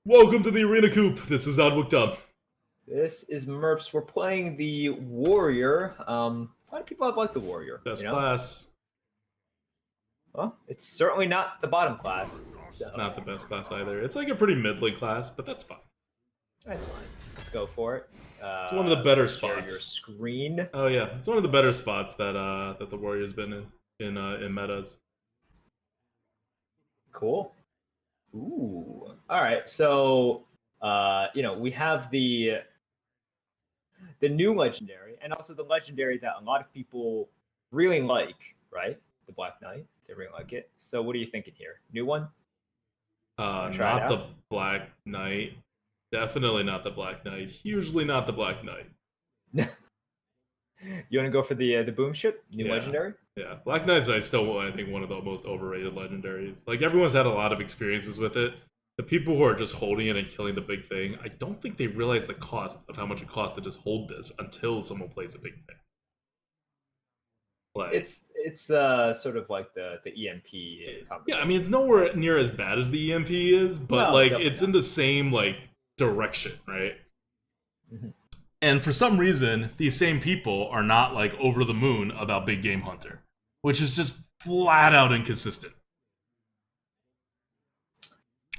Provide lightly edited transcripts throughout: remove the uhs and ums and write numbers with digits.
Welcome to the Arena Coop. This is ADWCTA. This is Merps. We're playing the Warrior. A lot of people have liked the Warrior. Best class. Well, it's certainly not the bottom class. So Not the best class either. It's like a pretty middling class, but that's fine. that's fine. Let's go for it. It's one of the better share spots. Your screen. Oh yeah, it's one of the better spots that the Warrior's been in metas. Cool. Ooh. All right. So, we have the new legendary, and also the legendary that a lot of people really like, right? The Black Knight. They really like it. So, what are you thinking here? New one? Not the Black Knight. Definitely not the Black Knight. Hugely not the Black Knight. You want to go for the boom ship, new legendary? Yeah, Black Knight's I think one of the most overrated legendaries. Like everyone's had a lot of experiences with it. The people who are just holding it and killing the big thing, I don't think they realize the cost of how much it costs to just hold this until someone plays a big thing. Like, it's sort of like the EMP conversation. Yeah, I mean it's nowhere near as bad as the EMP is, but no, it's in the same direction, right? Mm-hmm. And for some reason, these same people are not over the moon about Big Game Hunter, which is just flat out inconsistent.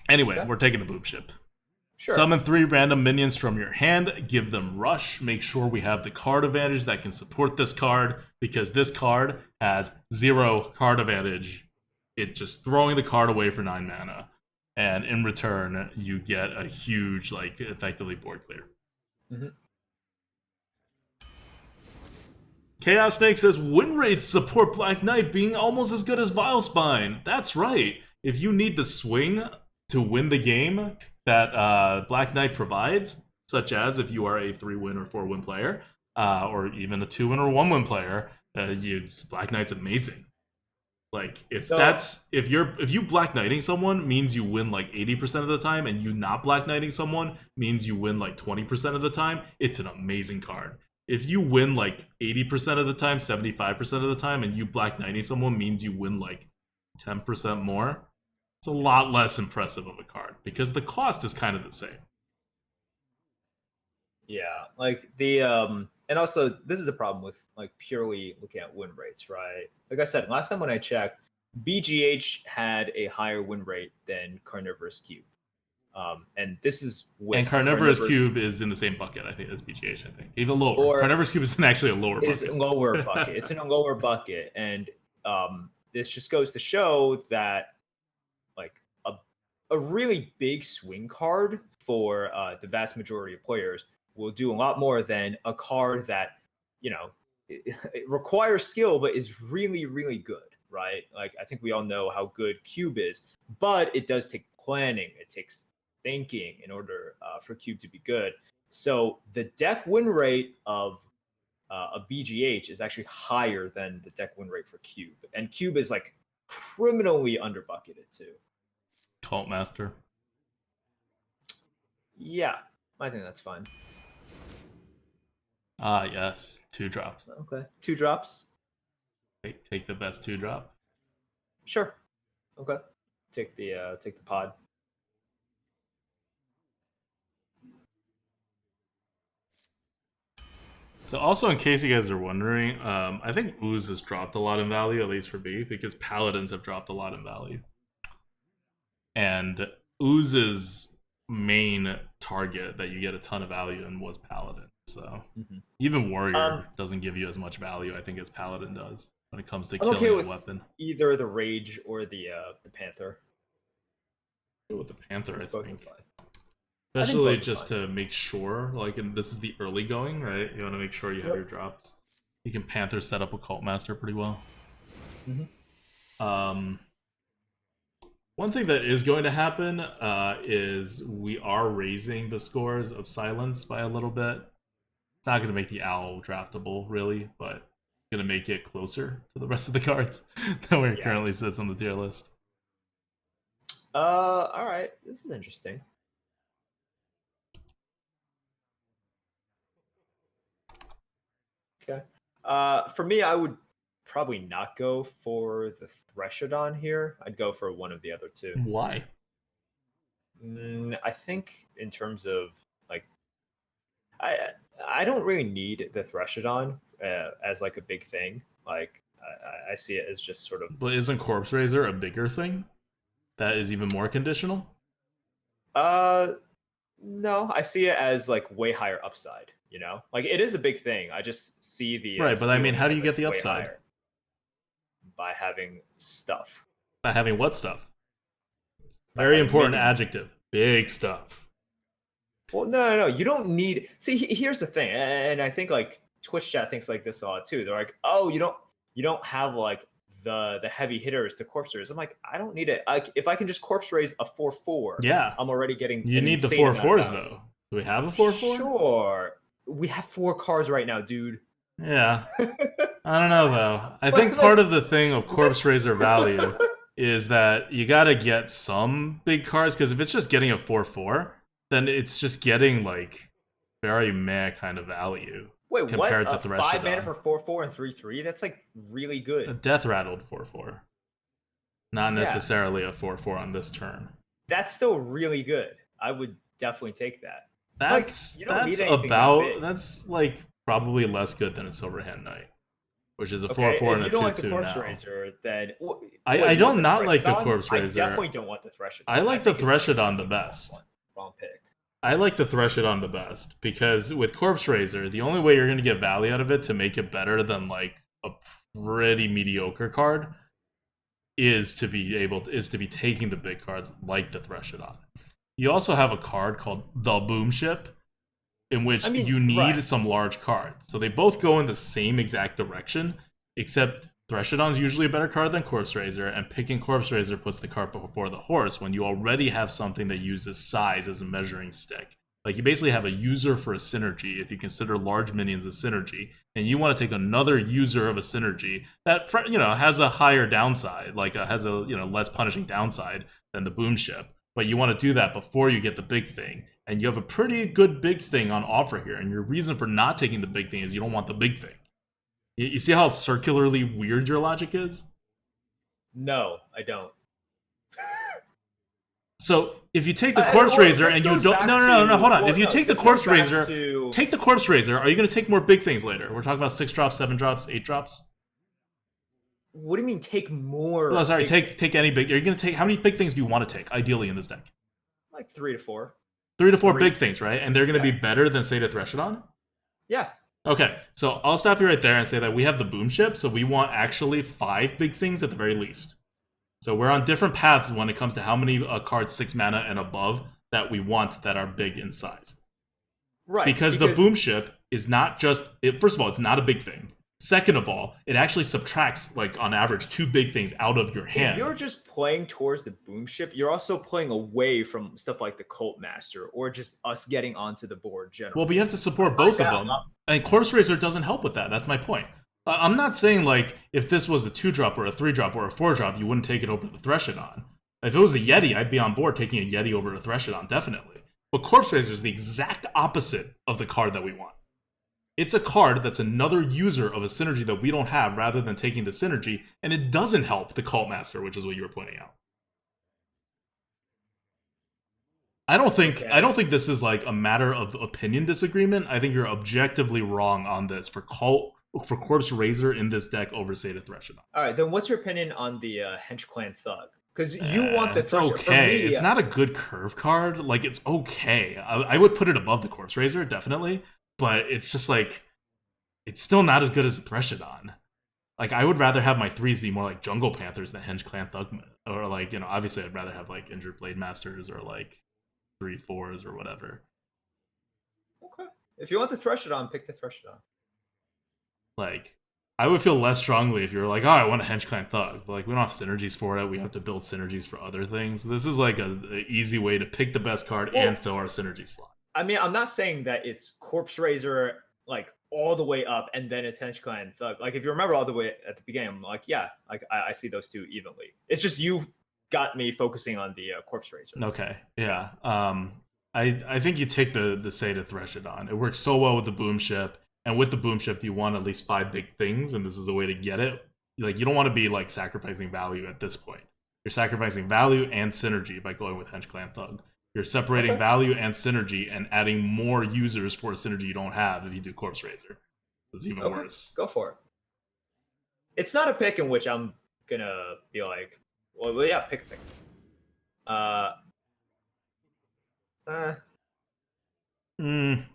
Anyway, okay. We're taking the boom ship. Sure. Summon 3 random minions from your hand, give them rush, make sure we have the card advantage that can support this card, because this card has 0 card advantage. It's just throwing the card away for 9 mana. And in return, you get a huge, effectively board clear. Mm-hmm. Chaos Snake says, win rates support Black Knight being almost as good as Vilespine. That's right. If you need the swing to win the game that Black Knight provides, such as if you are a 3-win or 4-win player, or even a 2-win or 1-win player, Black Knight's amazing. If you Black Knighting someone means you win 80% of the time, and you not Black Knighting someone means you win 20% of the time, it's an amazing card. If you win 80% of the time, 75% of the time, and you Black Knighting someone means you win 10% more, it's a lot less impressive of a card because the cost is kind of the same. Yeah, and also this is the problem with purely looking at win rates, right? Like I said, last time when I checked, BGH had a higher win rate than Carnivorous Cube. And this is with Carnivorous Cube is in the same bucket, I think, as BGH. I think even lower. Carnivorous Cube is actually a lower bucket. It's a lower bucket. It's in a lower bucket, and this just goes to show that a really big swing card for the vast majority of players will do a lot more than a card that it requires skill but is really, really good, right? I think we all know how good Cube is, but it does take planning. It takes thinking in order for Cube to be good. So the deck win rate of a BGH is actually higher than the deck win rate for Cube, and Cube is criminally under bucketed too. Cult Master. Yeah, I think that's fine. Yes, 2 drops. Okay, 2 drops. Take the best 2 drop. Sure. Okay. Take the pod. So also, in case you guys are wondering, I think Ooze has dropped a lot in value, at least for me, because Paladins have dropped a lot in value. And Ooze's main target that you get a ton of value in was Paladin. So even Warrior doesn't give you as much value, I think, as Paladin does when it comes to killing a weapon. Either the Rage or the Panther. With the Panther, I think. Especially just to make sure, and this is the early going, right? You want to make sure you have your drops. You can Panther set up a Cult Master pretty well. One thing that is going to happen is we are raising the scores of Silence by a little bit. It's not going to make the Owl draftable, really, but it's going to make it closer to the rest of the cards than where it currently sits on the tier list. All right. This is interesting. Okay. For me, I would probably not go for the Threshodon here. I'd go for one of the other 2. Why? I think in terms of like, I I don't really need the Threshodon as like a big thing. Like I see it as just sort of But isn't Corpse Raiser a bigger thing that is even more conditional? uh no, I see it as like way higher upside. You know, like it is a big thing. I just see the Right, but I mean, ceiling how do as you like get the way upside? higher by having stuff. By having what stuff? By Very having important minions. adjective. Big stuff. Well, no. You don't need. See, here's the thing, and I think like Twitch chat thinks like this a lot too. They're like, oh, you don't have like the heavy hitters to corpse raise. I'm like, I don't need it. Like, if I can just corpse raise a 4/4, Yeah. I'm already getting You an need the insane amount of 4/4s value. though. Do we have a 4/4? Sure, we have 4 cards right now, dude. Yeah. I don't know though. I think like, part of the thing of Corpse Raiser value is that you gotta get some big cards, because if it's just getting a 4/4, then it's just getting like very meh kind of value wait, what? compared to 5 mana Threshodon. for 4/4 and 3/3. That's like really A good. death rattled 4/4. Not Yeah, necessarily a 4/4 on this turn. that's still really good. I would definitely take that. Like, That's you don't that's need anything that about big. that's like probably less good than a Silverhand Knight, which is a Okay, 4/4 if and you a don't like the 2/2 corpse now. raiser, then I you want don't the not like the Threshodon? Corpse I Raiser. definitely don't want the Threshodon. I like the think it's Threshodon the definitely best. wrong pick. I like the Threshodon the best because with Corpse Raiser, the only way you're going to get value out of it to make it better than like a pretty mediocre card is to be taking the big cards like the Threshodon. You also have a card called the Boom Ship, in I which mean, you right. need some large cards. So they both go in the same exact direction, except Threshodon's usually a better card than Corpse Raiser, and picking Corpse Raiser puts the cart before the horse when you already have something that uses size as a measuring stick. Like, you basically have a user for a synergy if you consider large minions a synergy, and you want to take another user of a synergy that, has a higher downside, like has a, less punishing downside than the Boom Ship. But you want to do that before you get the big thing. And you have a pretty good big thing on offer here, and your reason for not taking the big thing is you don't want the big thing. You see how circularly weird your logic is? No, I don't. So if you take the Corpse Well, Raiser this and you goes don't, back no, hold on. well, If you no, take the this Corpse goes back Raiser, to- take the Corpse Raiser. Are you going to take more big things later? We're talking about 6 drops, 7 drops, 8 drops. What do you mean take more? No, sorry, big- take any big. Are you going to take how many big things do you want to take ideally in this deck? like 3 to 4. 3 to 4 Three. big things, right? And they're going to be better than Sata Threshodon. Yeah. Okay, so I'll stop you right there and say that we have the Boom Ship, so we want actually 5 big things at the very least. So we're on different paths when it comes to how many cards 6 mana and above that we want that are big in size. Right. Because the Boom Ship is not just... first of all, it's not a big thing. Second of all, it actually subtracts, like, on average, 2 big things out of your hand. If you're just playing towards the Boom Ship, you're also playing away from stuff like the Cult Master or just us getting onto the board generally. Well, but you have to support both of them. And Corpse Raiser doesn't help with that. That's my point. I'm not saying, like, if this was a 2-drop or a 3-drop or a 4-drop, you wouldn't take it over the Threshodon. If it was a Yeti, I'd be on board taking a Yeti over a Threshodon, definitely. But Corpse Raiser is the exact opposite of the card that we want. It's a card that's another user of a synergy that we don't have rather than taking the synergy, and it doesn't help the Cult Master, which is what you were pointing out. I don't think this is like a matter of opinion disagreement. I think you're objectively wrong on this for Corpse Raiser in this deck over Sata Threshodon. All right, then what's your opinion on the Hench Clan Thug? Because you want the it's Threshodon. okay. For me, it's not a good curve card. Like, it's okay. I would put it above the Corpse Raiser, definitely. But it's just like, it's still not as good as the Threshodon. Like, I would rather have my 3s be more like Jungle Panthers than Hench Clan Thug. Or like, obviously I'd rather have like Injured Blade Masters or like 3/4s or whatever. Okay. If you want the Threshodon, pick the Threshodon. Like, I would feel less strongly if you were like, oh, I want a Hench Clan Thug. But like, we don't have synergies for it. We have to build synergies for other things. This is like a easy way to pick the best card and fill our synergy slot. I mean, I'm not saying that it's Corpse Raiser like all the way up and then it's Hench Clan Thug. Like, if you remember all the way at the beginning, I'm like, yeah, like I see those two evenly. It's just you got me focusing on the Corpse Raiser. Okay, yeah. I think you take the Sata Threshodon. It works so well with the Boom Ship, and with the Boom Ship, you want at least 5 big things, and this is a way to get it. Like, you don't want to be like sacrificing value at this point. You're sacrificing value and synergy by going with Hench Clan Thug. You're separating Okay. value and synergy and adding more users for a synergy you don't have if you do Corpse Raiser. It's even Okay. worse. Go for it. It's not a pick in which I'm gonna be like, well, yeah, pick a pick. Uh,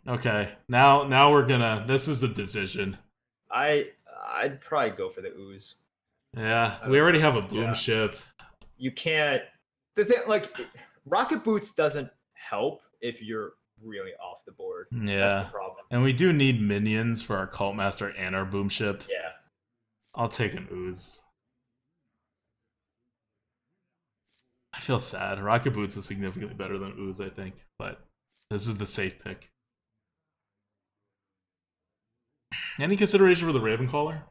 Okay. Now we're gonna. This is the decision. I'd probably go for the ooze. Yeah, I we don't already know. have a boom Yeah. ship. You can't. The thing, like, rocket boots doesn't help if you're really off the board. That's the Yeah. problem. And we do need minions for our Cult Master and our boom ship. Yeah. I'll take an ooze. I feel sad. Rocket Boots is significantly better than ooze, I think, but this is the safe pick. Any consideration for the Ravencaller?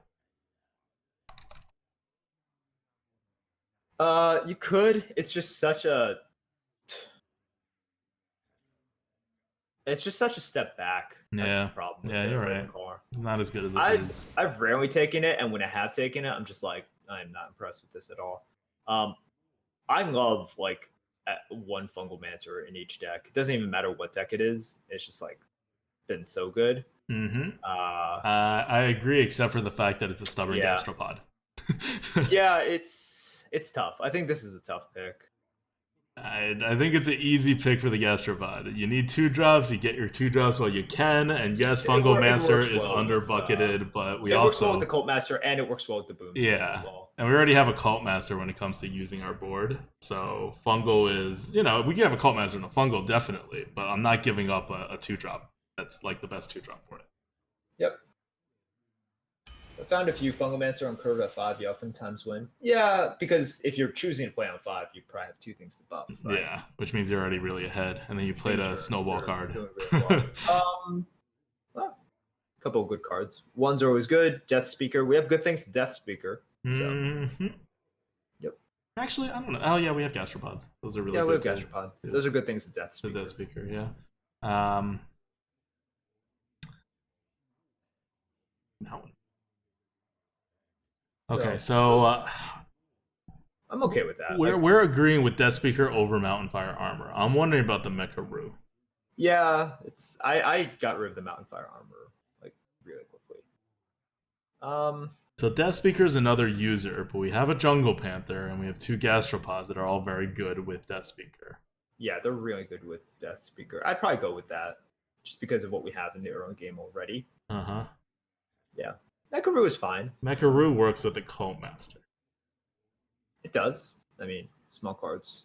You could. It's just such a step back. That's the Yeah. problem with Yeah, the you're right. Ravencaller. It's not as good as it I've is. I've rarely taken it, and when I have taken it, I'm just like, I'm not impressed with this at all. I love like one Fungal Mancer in each deck. It doesn't even matter what deck it is. It's just like been so good. I agree, except for the fact that it's a stubborn Yeah. gastropod. Yeah, it's tough. I think this is a tough pick. I think it's an easy pick for the gastropod. You need 2-drops. You get your 2-drops while you can. And yes, Fungal Mancer is under bucketed, but we it also works well with the Cult Master and it works well with the Boom Ship yeah, as well. and we already have a Cult Master when it comes to using our board. So Fungal is, we can have a Cult Master and a Fungal definitely, but I'm not giving up a 2-drop. That's like the best 2-drop for it. Yep. I found a few Fungal Mancer on curve at 5. You oftentimes win. Yeah, because if you're choosing to play on 5, you probably have 2 things to buff. Right? Yeah, which means you're already really ahead, and then you played a snowball card. Doing really well. Well, a couple of good cards. Ones are always good. Death Speaker. We have good things to Death Speaker. So. Yep. Actually, I don't know. Oh yeah, we have gastropods. Those are really good. Yeah, we have gastropod. Those are good things to Death Speaker. The Death Speaker, yeah. That one. Okay, so I'm okay with that. We're agreeing with Death Speaker over Mountain Fire Armor. I'm wondering about the Mecha Roo. Yeah, I got rid of the Mountain Fire Armor like really quickly. So Death Speaker is another user, but we have a Jungle Panther and we have 2 gastropods that are all very good with Death Speaker. Yeah, they're really good with Death Speaker. I'd probably go with that just because of what we have in the early game already. Yeah. Mecha Roo is fine. Mecha Roo works with the Cult Master. It does. I mean, small cards.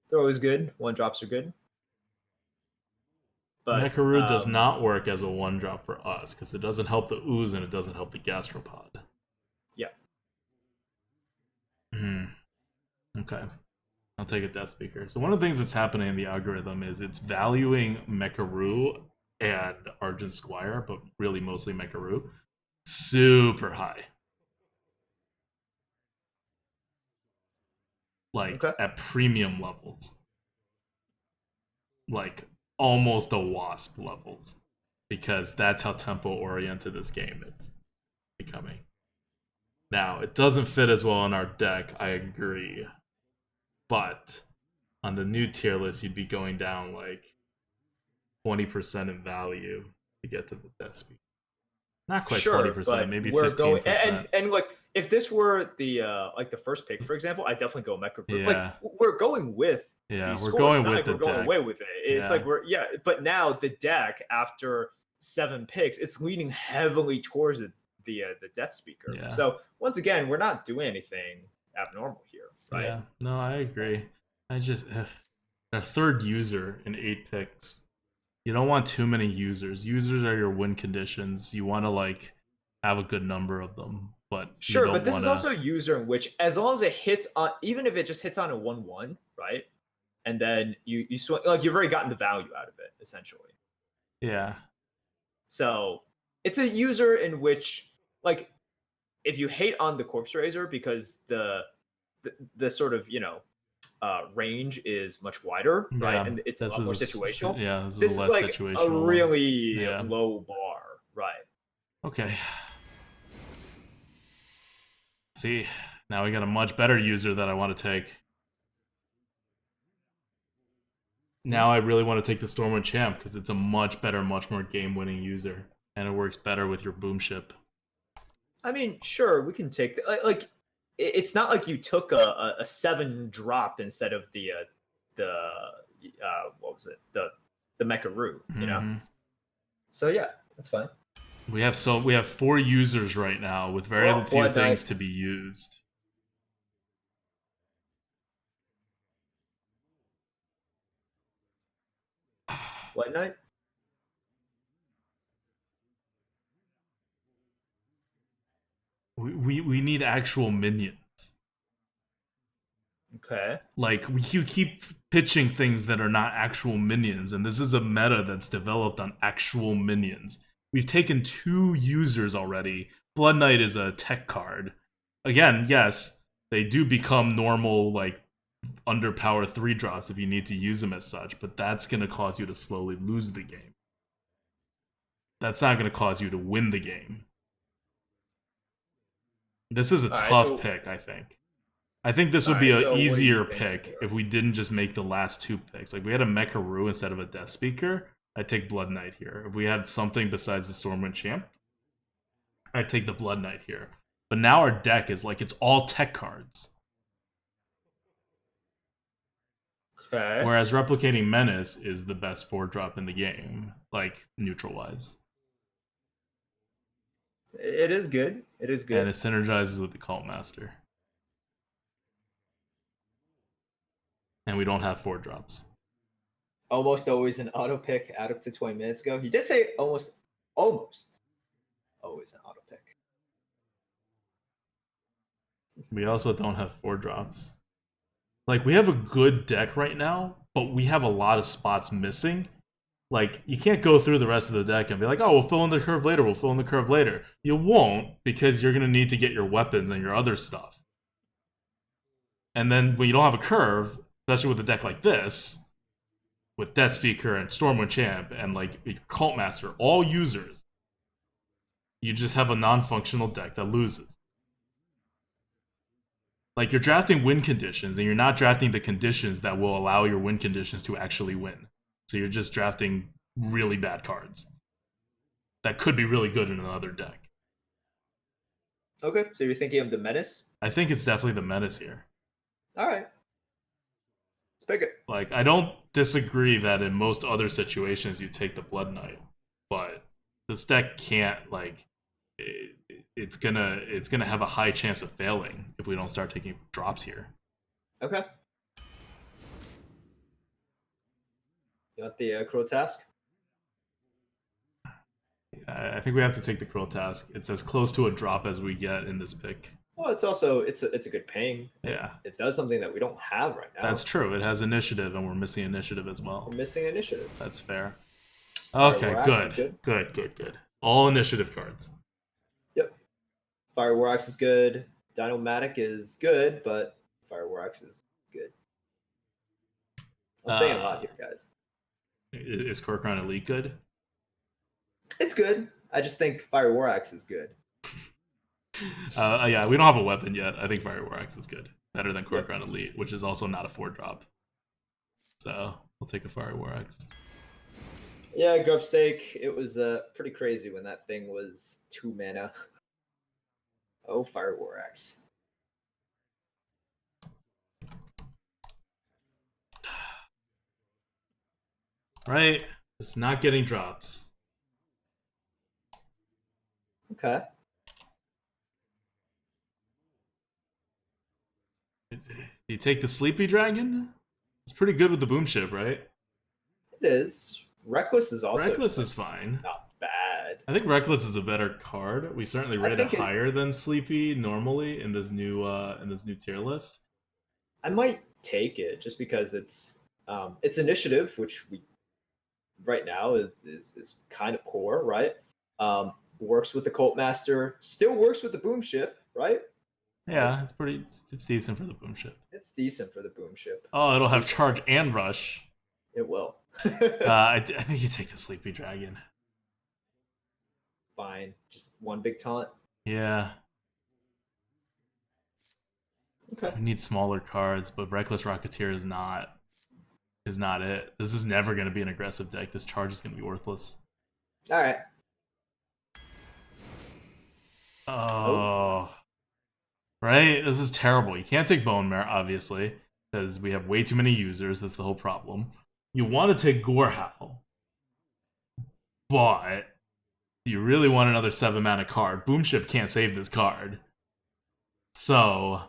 They're always good. 1-drops are good. But Mecha Roo does not work as a 1-drop for us because it doesn't help the ooze and it doesn't help the gastropod. Yeah. Okay. I'll take a Death Speaker. So one of the things that's happening in the algorithm is it's valuing Mecha Roo and Argent Squire, but really mostly Mecha Roo, super high. Like at premium levels. Like almost a wasp levels. Because that's how tempo oriented this game is becoming. Now, it doesn't fit as well in our deck, I agree. But on the new tier list, you'd be going down like 20% in value to get to the Death Speaker. Not quite 20%, maybe 15%. And like if this were the like the first pick, for example, I definitely go Mecha Roo. Yeah. Like we're going with we're going with the we're going deck. away with it. It's like but now the deck after 7 picks, it's leaning heavily towards the Death Speaker. Yeah. So once again, we're not doing anything abnormal here, right? Yeah, no, I agree. I just a third user in 8 picks. You don't want too many users. Users are your win conditions. You want to like have a good number of them, but sure. But this is also a user in which, as long as it hits on, even if it just hits on a 1/1, right? And then you swing, like you've already gotten the value out of it, essentially. Yeah. So it's a user in which, like, if you hate on the Corpse Raiser because the sort of range is much wider, right? And it's a lot more situational. This is less like situational. A really low bar, right? Okay. See, now we got a much better user that I want to take. Now I really want to take the Stormwind Champ because it's a much better, much more game-winning user, and it works better with your boom ship. I mean, sure, we can take like it's not like you took a 7 drop instead of the what was it, the Mecharoo, you know. So yeah, that's fine. We have 4 users right now with very few things to be used. White Knight. We need actual minions. Okay. Like, you keep pitching things that are not actual minions, and this is a meta that's developed on actual minions. We've taken 2 users already. Blood Knight is a tech card. Again, yes, they do become normal, like, underpower 3 drops if you need to use them as such, but that's going to cause you to slowly lose the game. That's not going to cause you to win the game. This is a tough pick, I think. I think this would be an easier pick if we didn't just make the last 2 picks. Like, we had a Mecharoo instead of a Death Speaker, I'd take Blood Knight here. If we had something besides the Stormwind Champ, I'd take the Blood Knight here. But now our deck is like, it's all tech cards. Okay. Whereas Replicating Menace is the best 4-drop in the game, like, neutral-wise. It is good. It is good. And it synergizes with the Cult Master. And we don't have 4-drops. Almost always an auto pick out up to 20 minutes ago. He did say almost always an auto pick. We also don't have 4-drops. Like, we have a good deck right now, but we have a lot of spots missing. Like, you can't go through the rest of the deck and be like, oh, we'll fill in the curve later, we'll fill in the curve later. You won't, because you're going to need to get your weapons and your other stuff. And then when you don't have a curve, especially with a deck like this, with Death Speaker and Stormwind Champ and, like, Cult Master, all users, you just have a non-functional deck that loses. Like, you're drafting win conditions, and you're not drafting the conditions that will allow your win conditions to actually win. So you're just drafting really bad cards that could be really good in another deck. Okay, so you're thinking of the Menace? I think it's definitely the Menace here. All right. Let's pick it. Like, I don't disagree that in most other situations you take the Blood Knight, but this deck can't, like, it's gonna have a high chance of failing if we don't start taking drops here. Okay. You want the Crow Task? I think we have to take the Crow Task. It's as close to a drop as we get in this pick. Well, it's also it's a good ping. Yeah. It does something that we don't have right now. That's true. It has initiative, and we're missing initiative as well. We're missing initiative. That's fair. Okay, good. All initiative cards. Yep. Fire War Axe is good. Dino-Matic is good, but Fire War Axe is good. I'm saying a lot here, guys. Is Kor'kron Elite good? It's good. I just think Fire War Axe is good. Yeah, we don't have a weapon yet. I think Fire War Axe is good. Better than Kor'kron Elite, which is also not a 4-drop. So, we'll take a Fire War Axe. Yeah, Grubstake, it was pretty crazy when that thing was 2 mana. Oh, Fire War Axe. Right? Just not getting drops. Okay. Do you take the Sleepy Dragon? It's pretty good with the Boom Ship, right? It is. Reckless is also Reckless is fine. Not bad. I think Reckless is a better card. We certainly rate it higher than Sleepy normally in this new tier list. I might take it just because it's initiative, which we right now is kind of poor, right? Works with the Cult Master, still works with the Boom Ship, right? Yeah, it's decent for the Boom Ship. It's decent for the Boom Ship. Oh, it'll have charge and rush. It will. I think you take the Sleepy Dragon. Fine, just one big taunt. Yeah. Okay. We need smaller cards, but Reckless Rocketeer is not is not it. This is never going to be an aggressive deck. This charge is going to be worthless. All right. Oh. Right? This is terrible. You can't take Bone Mare, obviously, because we have way too many users. That's the whole problem. You want to take Gorehowl, but do you really want another 7-mana card? Boomship can't save this card. So,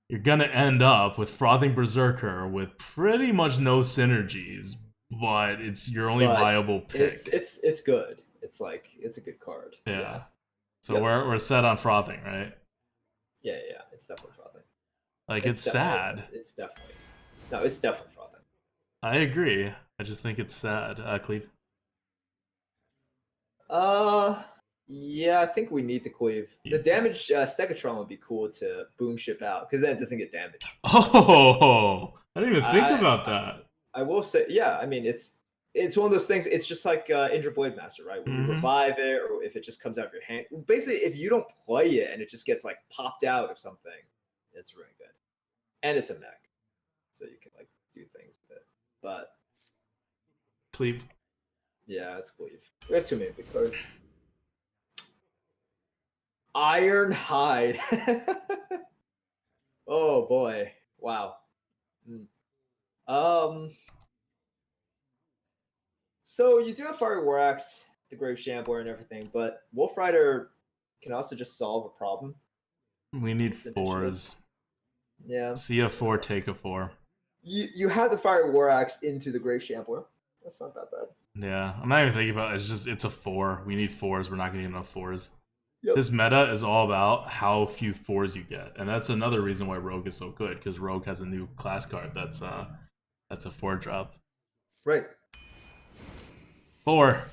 you're gonna end up with Frothing Berserker with pretty much no synergies, but it's your only viable pick. It's good. It's a good card. Yeah. So we're set on Frothing, right? Yeah. It's definitely Frothing. Like, it's sad. It's definitely Frothing. I agree. I just think it's sad. Cleve? Yeah, I think we need the Cleave. The damage Stegotron would be cool to boom ship out, because then it doesn't get damaged. Oh, I didn't even think about that. I will say, yeah, I mean, it's one of those things. It's just like Indra Blade Master, right? When you revive it, or if it just comes out of your hand. Basically, if you don't play it and it just gets like popped out of something, it's really good. And it's a mech, so you can like do things with it. But Cleave. Yeah, it's Cleave. We have too many big cards. Iron Hide. Oh boy! Wow. So you do have Fiery War Axe, the Grave Shambler, and everything, but Wolf Rider can also just solve a problem. We need 4s. Yeah. See a 4, take a 4. You have the Fiery War Axe into the Grave Shambler. That's not that bad. Yeah, I'm not even thinking about it. It's a 4. We need 4s. We're not getting enough 4s. Yep. This meta is all about how few 4s you get, and that's another reason why Rogue is so good, because Rogue has a new class card that's a 4-drop. Right. 4.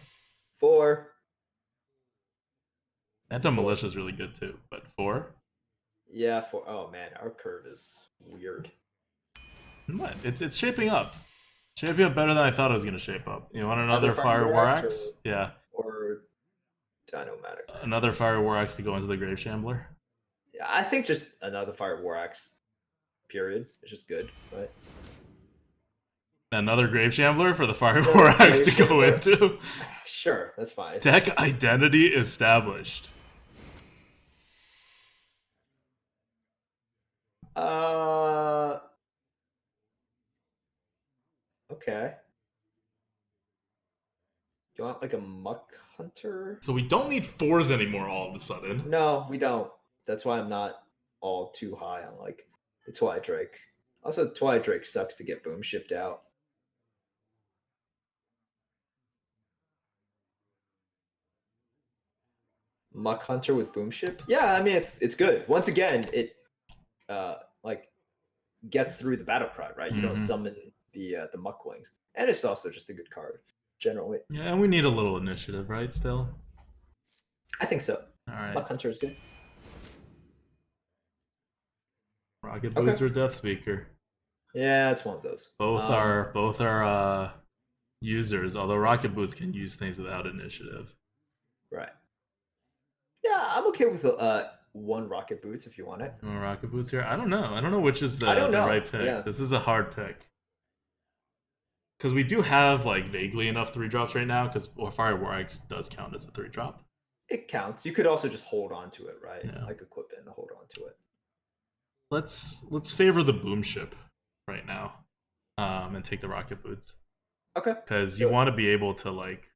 Phantom Militia is really good too, but 4? Yeah, 4. Oh man, our curve is weird. What? It's shaping up. Shaping up better than I thought it was going to shape up. You want another Fire War Axe? Yeah. Or Dinomatic. Another Fire War Axe to go into the Grave Shambler? Yeah, I think just another Fire War Axe, period. It's just good, right? Another Grave Shambler for the Fire War Axe to go into? Sure, that's fine. Deck identity established. Okay. You want like a Muck Hunter? So we don't need 4s anymore all of a sudden. No, we don't. That's why I'm not all too high on like the Twilight Drake. Also, Twilight Drake sucks to get boom shipped out. Muck Hunter with boom ship? Yeah, I mean it's good. Once again, it like gets through the battle cry, right? You don't summon the Mucklings. And it's also just a good card, generally. Yeah, and we need a little initiative, right, still? I think so. Alright. Muck Hunter is good. Rocket Boots or Death Speaker? Yeah, it's one of those. Both are users, although Rocket Boots can use things without initiative. Right. Yeah, I'm okay with one Rocket Boots if you want it. You want Rocket Boots here? I don't know. I don't know which is the right pick. Yeah. This is a hard pick. Because we do have like vaguely enough 3-drops right now, because Fire War Axe does count as a 3-drop. It counts. You could also just hold on to it, right? Yeah. Like equip it and hold on to it. Let's favor the boom ship right now, and take the Rocket Boots. Okay. Because you want to be able to like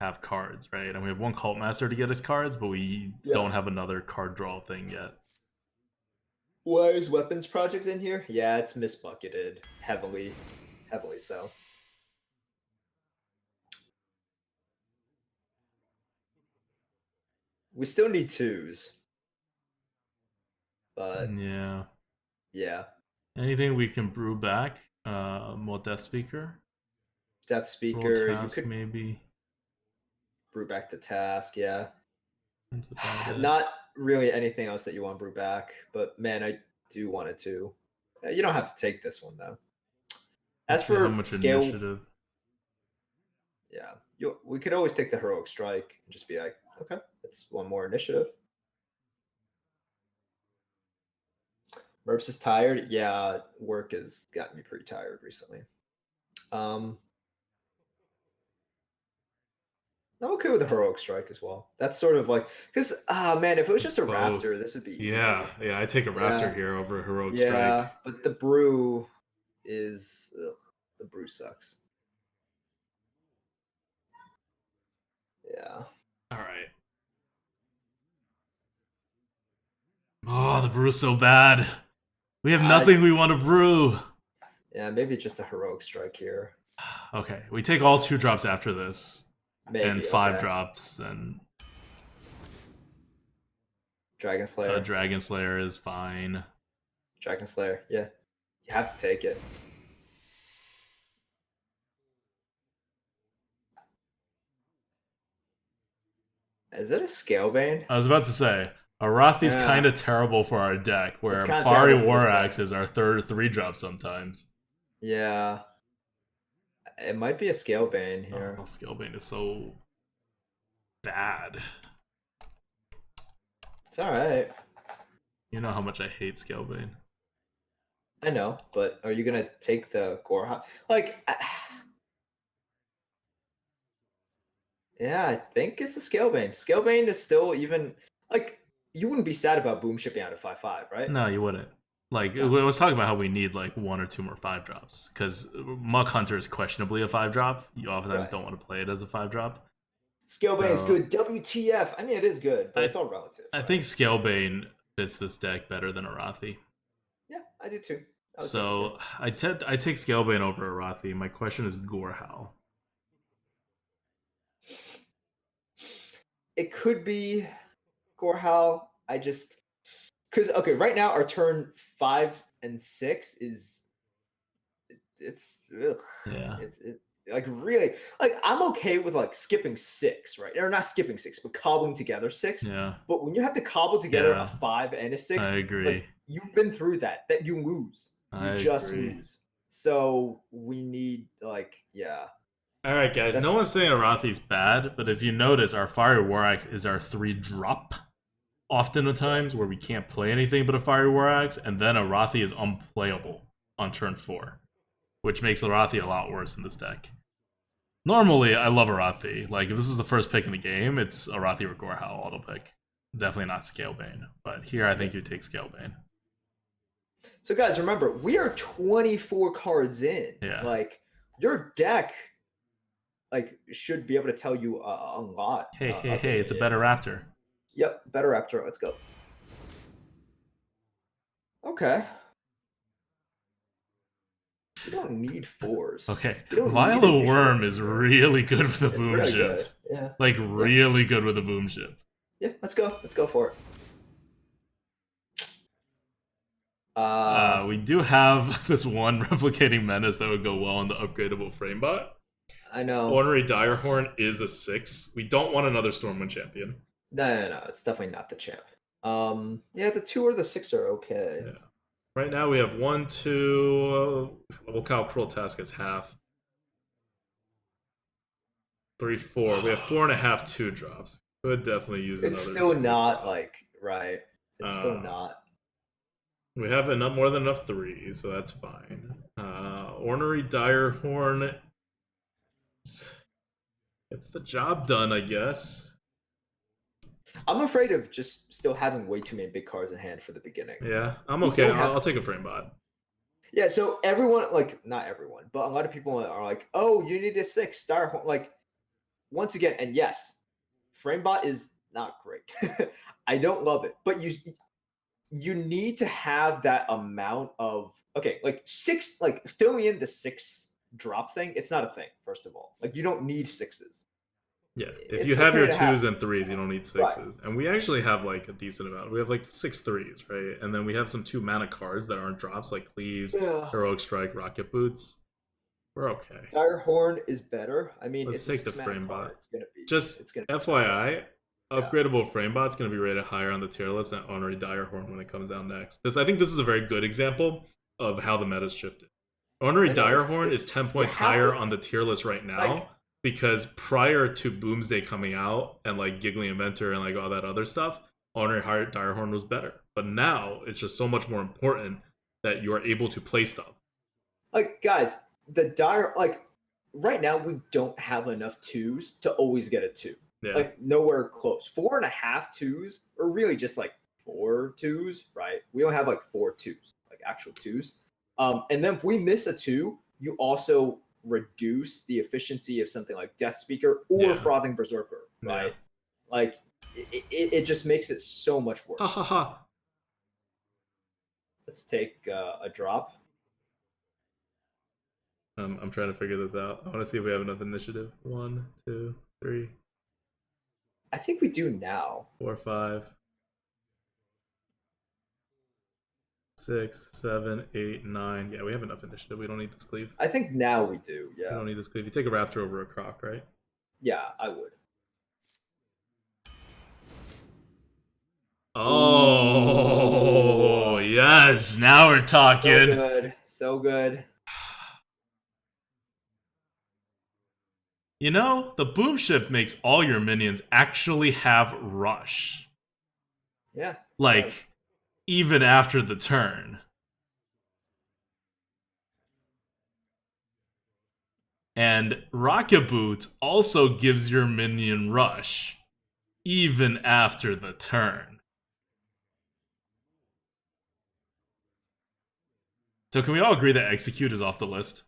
have cards, right? And we have one Cult Master to get us cards, but we don't have another card draw thing yet. Why is Weapons Project in here? Yeah, it's misbucketed heavily so. We still need 2s. But yeah. Anything we can brew back? More Death Speaker. Death Speaker. You could maybe brew back the task. Yeah. Not really anything else that you want to brew back, but man, I do want it to. You don't have to take this one though. As for how much scale, initiative? Yeah, we could always take the Heroic Strike and just be like, okay, that's one more initiative. Merps is tired. Yeah, work has gotten me pretty tired recently. Um, I'm okay with a heroic strike as well. That's sort of like because man, if it was just a Both. raptor, this would be Yeah, easy. yeah, I take a Yeah, raptor here over a heroic strike. yeah, but the brew is the brew sucks. Yeah, All right. Oh, the brew's so bad. We have I nothing we want to brew. yeah maybe just a heroic strike here. Okay, we take all 2 drops after this, and Maybe 5 okay. drops, and Dragon a Slayer, Dragon Slayer is fine. Dragon Slayer. Yeah, you have to take it. Is it a Scalebane? I was about to say, Arathi's kind Yeah, of terrible for our deck, it's where kind of Fiery terrible for War this Axe deck. is our third 3 drop sometimes. Yeah, it might be a Scalebane Oh, here. Scalebane is so bad. It's all right. You know how much I hate Scalebane. I know, but are you gonna take the Gorha? Like, yeah, I think it's a Scalebane. Scalebane is still even like you wouldn't be sad about Boom shipping out of 5/5, right? No, you wouldn't. Like, No. we was talking about how we need like 1 or 2 more 5 drops, because Muck Hunter is questionably a 5 drop. You oftentimes Right. don't want to play it as a 5 drop. Scalebane is So good. WTF? I mean, it is good, but it's all relative. I Right? think Scalebane fits this deck better than Arathi. Yeah, I do too. I would say that too. So I take Scalebane over Arathi. My question is Gorehowl. It could be Gorhal. I just because okay, right now our turn 5 and 6 is it's ugh, Yeah. it's like really like I'm okay with like skipping 6, right? Or not skipping 6, but cobbling together 6. Yeah. But when you have to cobble together a Yeah. 5 and a 6, I agree. like you've been through that you lose. I You just agree. lose. So we need like yeah. All right, guys. That's No one's saying Arathi's bad, but if you notice, our Fiery War Axe is our 3 drop. Often at times where we can't play anything but a Fiery War Axe, and then Arathi is unplayable on turn 4, which makes Arathi a lot worse in this deck. Normally, I love Arathi. Like, if this is the first pick in the game, it's Arathi or Gorehowl auto pick. Definitely not Scalebane. But here, I think you take Scalebane. So guys, remember, we are 24 cards in. Yeah. Like your deck like should be able to tell you a lot. Hey, it's a better Raptor. Yep, better Raptor. Let's go. Okay. You don't need 4s. Okay, You don't need Viola additional Worm is fours. really good with a It's boom really ship. good. Yeah. Like, really good with a boom ship. Yeah, let's go. Let's go for it. We do have this one replicating menace that would go well on the upgradable framebot. I know. Ornery Direhorn is a 6. We don't want another Stormwind champion. No. It's definitely not the champ. Yeah, the 2 or the 6 are okay. Yeah. Right now we have 1, 2. We'll count Cruel Task as half. 3, 4. We have 4.5 2 drops. Could definitely use It's another. still 2 not drop. like right. It's still not. We have enough, more than enough 3s, so that's fine. Ornery Direhorn. It's the job done, I guess. I'm afraid of just still having way too many big cards in hand for the beginning. Yeah, I'm We okay. don't have- I'll take a framebot. Yeah, so everyone, like, not everyone, but a lot of people are like, oh, you need a 6 Direhorn. Like, once again, and yes, Framebot is not great. I don't love it, but you need to have that amount of okay, like 6, like filling in the 6 drop thing. It's not a thing. First of all, like you don't need 6s. Yeah, if It's you have okay your to have- 2s and 3s, you don't need 6s. And we actually have like a decent amount. We have like 6 3s, right? And then we have some 2 mana cards that aren't drops, like Cleaves, Yeah. Heroic Strike, Rocket Boots. We're okay. Direhorn is better. I mean, Let's it's a take the 6-mana frame card. bot. It's gonna be Just it's gonna FYI, upgradable framebot's going to be rated higher on the tier list than Ornery Direhorn when it comes down next. I think this is a very good example of how the meta's shifted. Ornery Direhorn is 10 points higher on the tier list right now, like, because prior to Boomsday coming out and like Giggly Inventor and like all that other stuff, Ornery Direhorn was better. But now it's just so much more important that you are able to play stuff. like guys, the dire like right now we don't have enough twos to always get a two. Yeah. Like nowhere close. 4.5 twos, or really just like 4 twos, right? We don't have like 4 twos, like actual twos. And then if we miss a two, you also reduce the efficiency of something like Death Speaker or Yeah. Frothing Berserker, right? Yeah. Like it just makes it so much worse. Ha ha ha. Let's take a drop. I'm trying to figure this out. I want to see if we have enough initiative. 1, 2, 3, I think we do now. 4, 5, 6, 7, 8, 9. Yeah, we have enough initiative. We don't need this cleave. I think now we do. We Yeah. don't need this cleave. You take a raptor over a croc, right? Yeah, I would. Oh, yes. Now we're talking. So good. So good. You know, the boom ship makes all your minions actually have rush. Yeah. Like, even after the turn. And Rocket Boots also gives your minion rush, even after the turn. So can we all agree that Execute is off the list?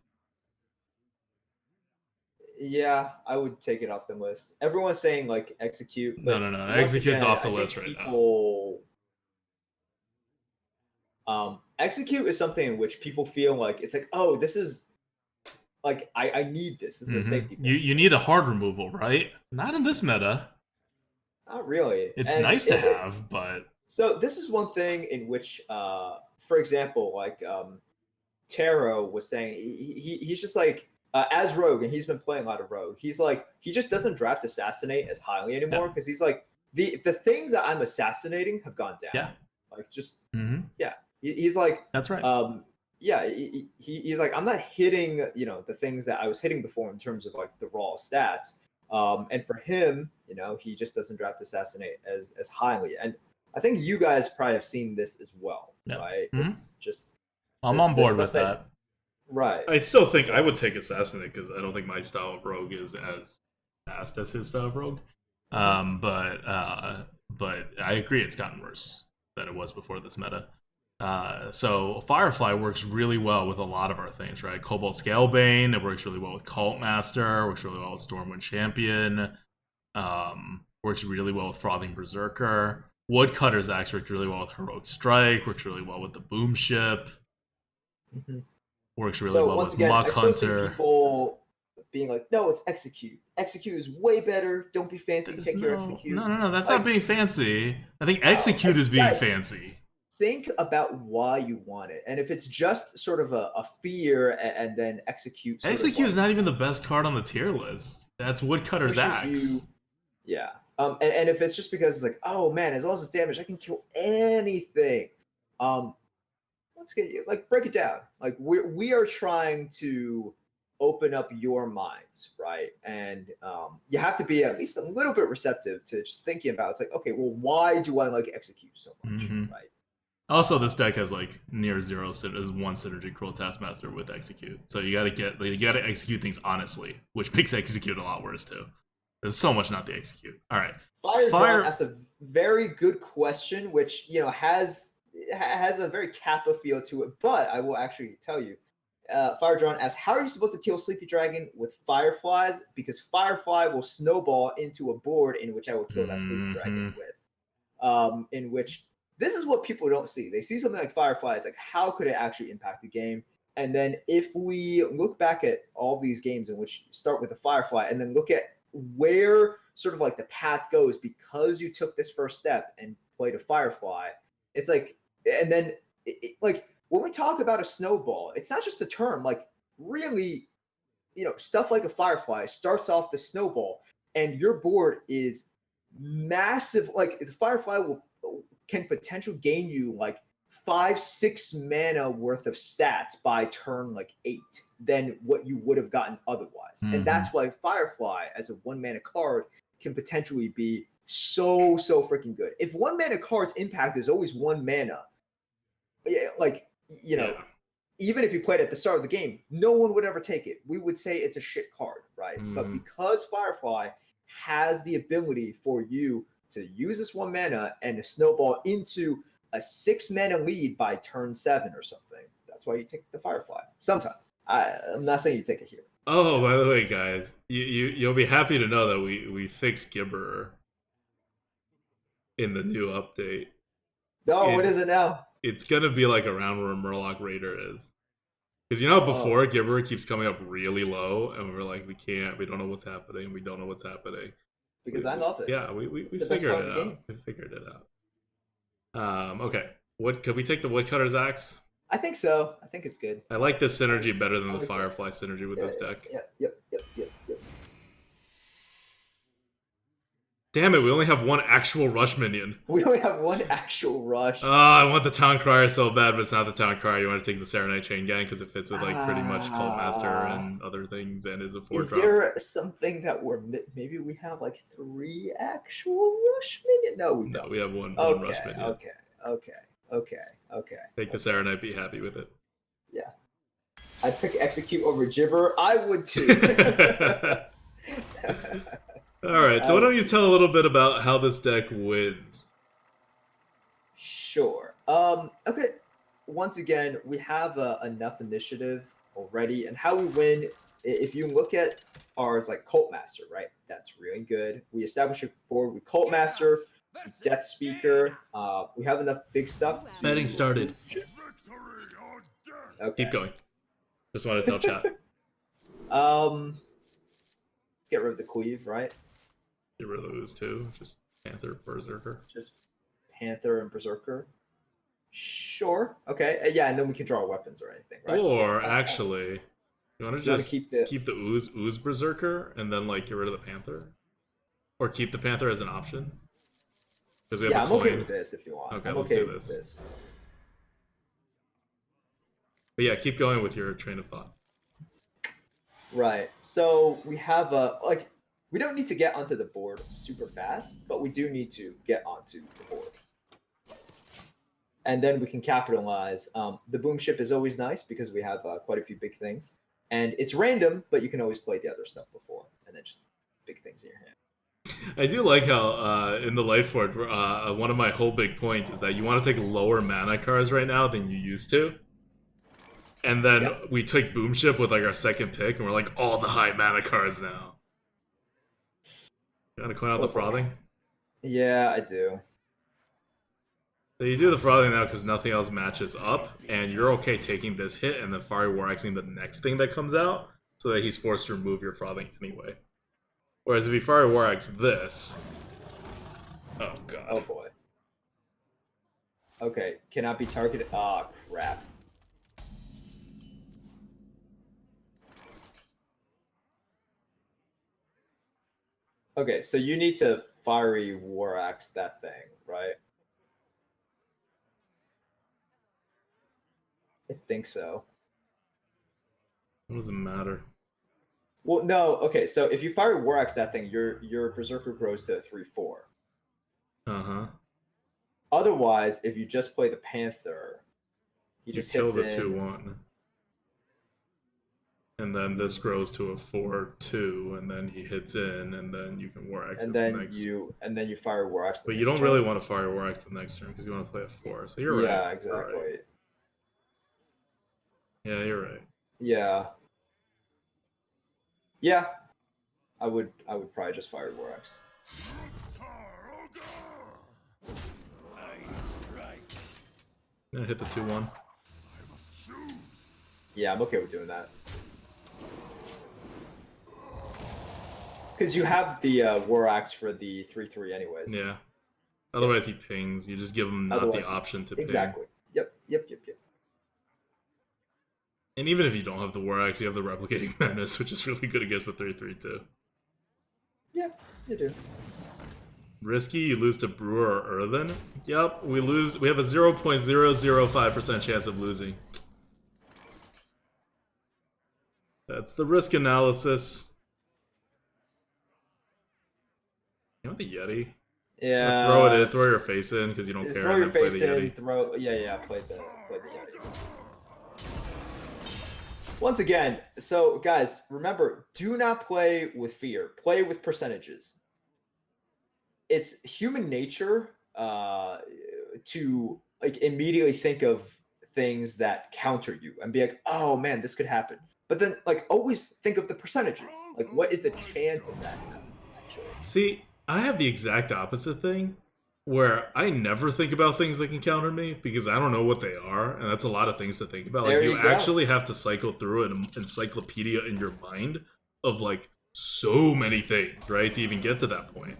Yeah, I would take it off the list. Everyone's saying like execute. But No. once Execute's again, off the I list think right now. people, execute is something in which people feel like it's like, oh, this is like I need this. This is a safety. You need a hard removal, right? Not in this meta. Not really. It's And nice to have, but so this is one thing in which, for example, like Taro was saying, he's just like as Rogue, and he's been playing a lot of Rogue. He's like he just doesn't draft Assassinate as highly anymore because he's like the things that I'm assassinating have gone down. Yeah. Like just yeah, he's like that's right. Yeah, he's like I'm not hitting the things that I was hitting before in terms of like the raw stats. And for him, he just doesn't draft Assassinate as highly. And I think you guys probably have seen this as well, right? It's just I'm on board with that. Right. I still think I would take Assassinate because I don't think my style of Rogue is as fast as his style of Rogue. But I agree, it's gotten worse than it was before this meta. So Firefly works really well with a lot of our things, right? Cobalt Scalebane, it works really well with Cult Master, works really well with Stormwind Champion, works really well with Frothing Berserker. Woodcutter's Axe works really well with Heroic Strike, works really well with the Boom Ship, works really well with Muck Hunter. People being like, no, it's Execute. Execute is way better. Don't be fancy. Take your Execute. No, that's not being fancy. I think Execute is being fancy. Think about why you want it, and if it's just sort of a fear and then Execute. Execute is not even the best card on the tier list. That's Woodcutter's Axe. Yeah. And if it's just because it's like, oh man, as long as it's damaged, I can kill anything. Let's get you break it down. Like we are trying to open up your minds, right? And you have to be at least a little bit receptive to just thinking about it's like, okay, well, why do I like Execute so much, right? Also, this deck has like near zero as one synergy Cruel Taskmaster with Execute, so you gotta execute things honestly, which makes Execute a lot worse too. There's so much not to execute. All right, Fire asks a very good question, which has a very Kappa feel to it, but I will actually tell you. Firedrawn asks, how are you supposed to kill Sleepy Dragon with Fireflies? Because Firefly will snowball into a board in which I will kill that Sleepy Dragon with. In which this is what people don't see. They see something like Firefly. It's like, how could it actually impact the game? And then if we look back at all these games in which you start with a Firefly and then look at where sort of like the path goes because you took this first step and played a Firefly, it's like, and then like when we talk about a snowball, it's not just the term. Like really, stuff like a Firefly starts off the snowball, and your board is massive. Like the Firefly can potentially gain you like 5-6 mana worth of stats by turn 8 than what you would have gotten otherwise. And that's why Firefly as a 1 mana card can potentially be so freaking good. If 1 mana card's impact is always 1 mana, even if you played at the start of the game, no one would ever take it. We would say it's a shit card, right? But because Firefly has the ability for you to use this 1 mana and to snowball into a 6 mana lead by turn 7 or something, that's why you take the Firefly. Sometimes. I'm not saying you take it here. Oh, by the way, guys, you'll be happy to know that we fixed Gibber in the new update. No, what is it now? It's gonna be like around where Murloc Raider is. Because you know before Gibber keeps coming up really low, and we're like, we don't know what's happening, Because I love it. Yeah, we figured it out. We figured it out. Okay. What could we take the Woodcutter's Axe? I think so. I think it's good. I like this synergy better than the Firefly synergy with this deck. Yep. Damn it, we only have one actual rush minion. We only have one actual rush. I want the Town Crier so bad, but it's not the Town Crier. You want to take the Serenite Chain Gang because it fits with like pretty much Cult Master and other things and is a 4-drop. Is there something that maybe we have like 3 actual rush minions? No, we don't. No, we have one rush minion. Okay. Take the Serenite, be happy with it. Yeah. I'd pick Execute over Gibber. I would too. Alright, so why don't you tell a little bit about how this deck wins? Sure. Okay. Once again, we have enough initiative already, and how we win, if you look at ours, like Cult Master, right? That's really good. We establish a board with Cult Master, Death Speaker. We have enough big stuff. Betting started. Okay. Keep going. Just want to tell chat. Let's get rid of the Cleave, right? Get rid of those two. Just Panther, Berserker. Just Panther and Berserker. Sure. Okay. Yeah, and then we can draw weapons or anything, right? Or actually, you want to just keep the ooze Berserker and then like get rid of the Panther, or keep the Panther as an option. Because we have a coin. I'm okay with this if you want. Okay, let's do this. But yeah, keep going with your train of thought. Right. So we have we don't need to get onto the board super fast, but we do need to get onto the board. And then we can capitalize. The Boom Ship is always nice because we have quite a few big things. And it's random, but you can always play the other stuff before. And then just big things in your hand. I do like how in the Lightford, one of my whole big points is that you want to take lower mana cards right now than you used to. And then we took Boom Ship with like our second pick, and we're like, all the high mana cards now. You want to coin out the Frothing? Yeah, I do. So you do the Frothing now because nothing else matches up, and you're okay taking this hit and then Fiery War Axing the next thing that comes out, so that he's forced to remove your Frothing anyway. Whereas if you Fiery War Axe this... Oh god. Oh boy. Okay, cannot be targeted. Oh crap. Okay, so you need to Fiery War Axe that thing, right? I think so. What does it matter? Well, no. Okay, so if you Fiery War Axe that thing, your Berserker grows to 3/4. Uh-huh. Otherwise, if you just play the Panther, he just hits kill the in. 2/1. And then this grows to a 4/2, and then he hits in, and then you can War Axe and the then next. and then you Fire War Axe. But you don't really want to Fire War Axe the next turn because you want to play a 4. So you're right. Yeah, exactly. Right. Yeah, you're right. Yeah. Yeah. I would probably just Fire War Axe. Yeah, hit the 2/1. Yeah, I'm okay with doing that. Because you have the War Axe for the 3/3 anyways. Yeah. Otherwise he pings. You just give him not the option to ping. Exactly. Yep. And even if you don't have the War Axe, you have the Replicating Menace, which is really good against the 3/3 too. Yeah, you do. Risky, you lose to Brewer or Earthen. Yep, we lose. We have a 0.005% chance of losing. That's the risk analysis. You want the Yeti? Yeah. Throw it in, throw your face in because you don't care. Throw your and then face play the in. Yeti. Play the Yeti. Once again, so guys, remember, do not play with fear. Play with percentages. It's human nature to like immediately think of things that counter you and be like, oh man, this could happen. But then like always think of the percentages. Like what is the chance of that happening, actually? See, I have the exact opposite thing, where I never think about things that can counter me because I don't know what they are, and that's a lot of things to think about. There Like you you go. actually have to cycle through an encyclopedia in your mind of like so many things, right, to even get to that point.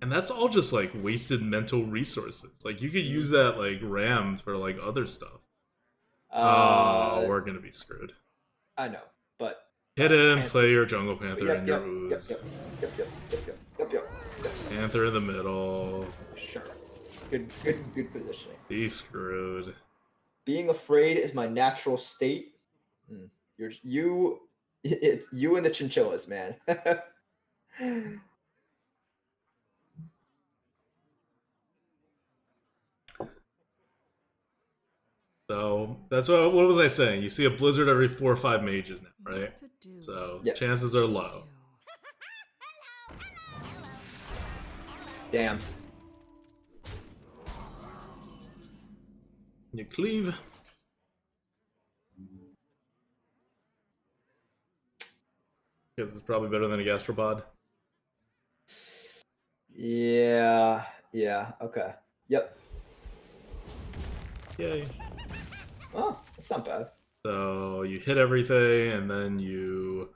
And that's all just like wasted mental resources. Like you could use that like RAM for like other stuff. Oh, we're gonna be screwed. I know, but Hit in, Panther. play your Jungle Panther Yep, and your yep, Ooze. yep. Panther in the middle. Sure. Good positioning. Be screwed. Being afraid is my natural state. It's you and the chinchillas, man. So that's what was I saying? You see a blizzard every 4 or 5 mages now, right? So Yep. chances are low. Damn. You cleave. Because it's probably better than a gastropod. Yeah. Okay. Yep. Yay. Oh, that's not bad. So you hit everything, and then you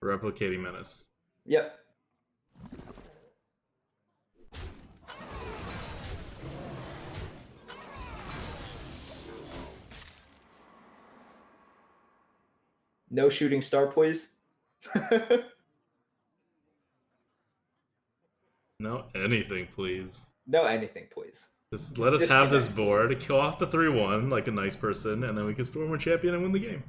replicating menace. Yep. No shooting star, please. No, anything, please. No anything, please. Just let us have this board, kill off the 3-1 like a nice person, and then we can storm a champion and win the game.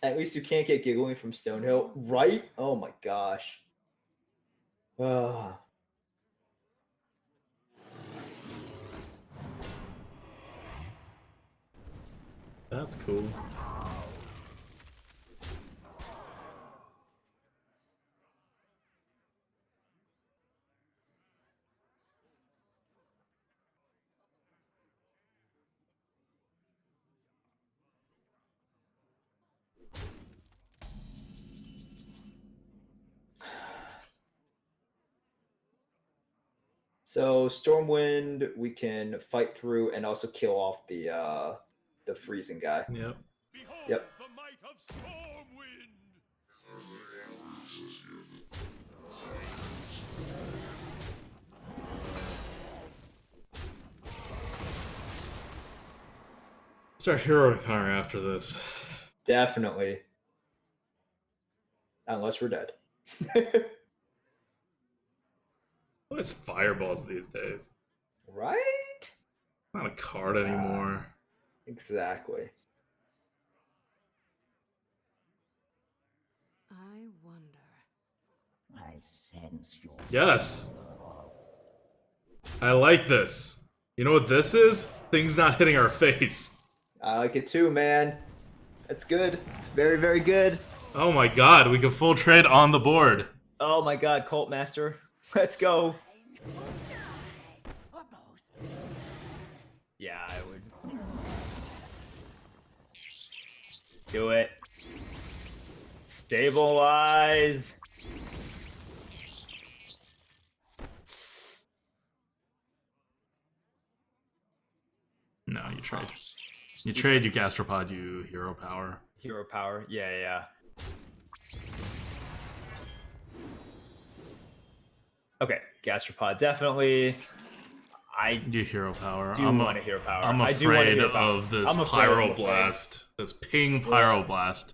At least you can't get giggling from Stonehill, right? Oh my gosh. That's cool. So Stormwind, we can fight through and also kill off the freezing guy. Yep. Yep. The might of Stormwind. Start hero car after this. Definitely. Unless we're dead. What's fireballs these days? Right? Not a card anymore. Exactly. I wonder. I sense your Yes. I like this. You know what this is? Things not hitting our face. I like it too, man. That's good. It's very, very good. Oh my god, we can full trade on the board. Oh my god, Cult Master. Let's go. Yeah, I would. Do it. Stabilize. No, you trade. You trade, you gastropod, you hero power. Hero power. Yeah. Okay, gastropod definitely. You hero power. Do want a hero power. I'm I do want a afraid hero power. of this I'm afraid of the pyroblast. This ping pyroblast.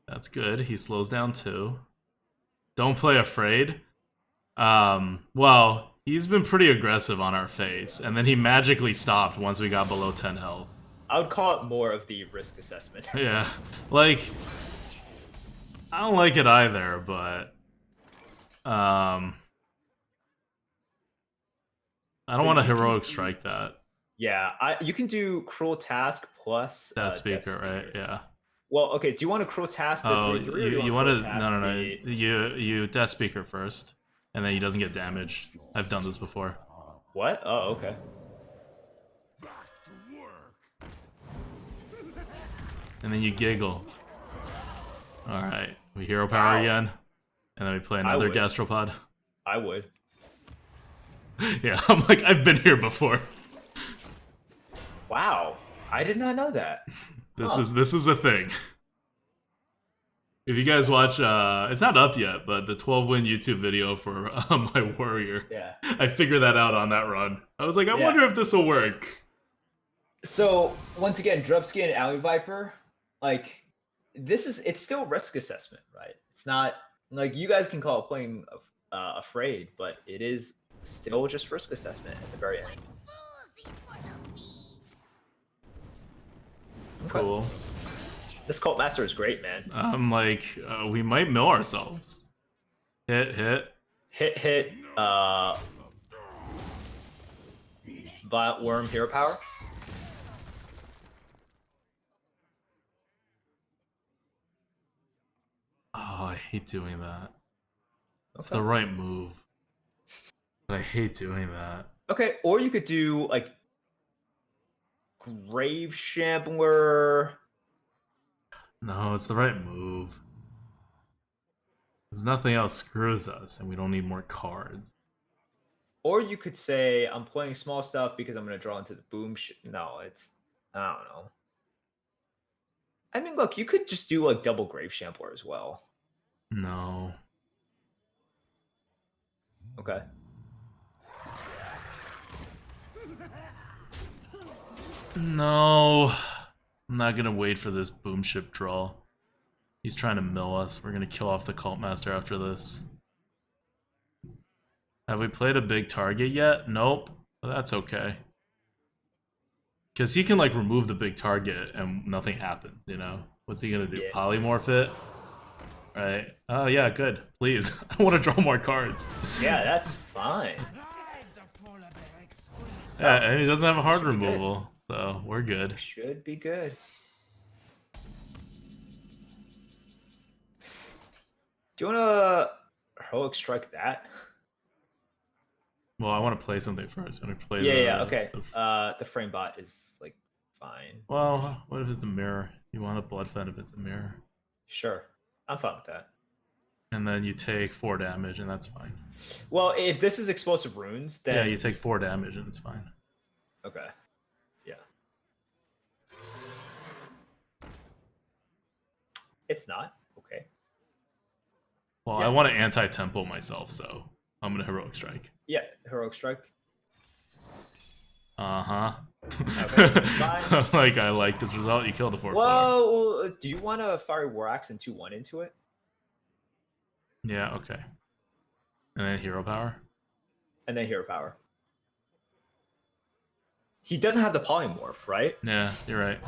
That's good. He slows down too. Don't play afraid. Well, he's been pretty aggressive on our face, and then he magically stopped once we got below 10 health. I would call it more of the risk assessment. Yeah, like, I don't like it either, but I don't want to heroic strike that. Yeah, you can do Cruel Task plus Death Speaker, right? Yeah. Well, okay. Do you want to Cruel Task the 3/3, or do you want want to to no. You Death Speaker first, and then he doesn't get damaged. I've done this before. What? Oh, okay. And then you giggle. All right, we hero power again, and then we play another would. gastropod. I would. Yeah, I'm like, I've been here before. Wow, I did not know that. This is a thing. If you guys watch, it's not up yet, but the 12-win YouTube video for my warrior. Yeah. I figured that out on that run. I was like, I wonder if this will work. So once again, Drupsky and Alley Viper, like it's still risk assessment, right? It's not like you guys can call it playing afraid, but it is still just risk assessment at the very end. Okay. Cool. This Cult Master is great, man. I'm like, we might mill ourselves. Hit. Hit. Violet Worm Hero Power. Oh, I hate doing that. It's Okay. the right move. But I hate doing that. Okay, or you could do like Grave Shambler. No, it's the right move. Because nothing else screws us, and we don't need more cards. Or you could say, I'm playing small stuff because I'm going to draw into the boom. No, I don't know. I mean, look, you could just do like double Grave Shambler as well. No. Okay. No. I'm not gonna wait for this boom ship draw. He's trying to mill us. We're gonna kill off the Cult Master after this. Have we played a big target yet? Nope. But that's okay. Because he can like remove the big target and nothing happens, you know? What's he gonna do? Yeah. Polymorph it? Right. Oh yeah, good. Please. I want to draw more cards. Yeah, that's fine. Yeah, and he doesn't have a hard Should be good. removal, so we're good. Should be good. Do you want to heroic strike that? Well, I want to play something first. I want to play Yeah, okay. the The frame bot is like fine. Well, what if it's a mirror? You want a blood fen if it's a mirror. Sure. I'm fine with that. And then you take 4 damage, and that's fine. Well, if this is explosive runes, then Yeah, you take 4 damage, and it's fine. Okay. Yeah. It's not. Okay. Well, Yeah. I want to anti-tempo myself, so I'm gonna heroic strike. Yeah, heroic strike. Uh-huh. Okay, fine. Like, I like this result. You killed the 4 Well, do you want to fire War Axe and 2/1 into it? Yeah, okay. And then hero power? And then hero power. He doesn't have the polymorph, right? Yeah, you're right.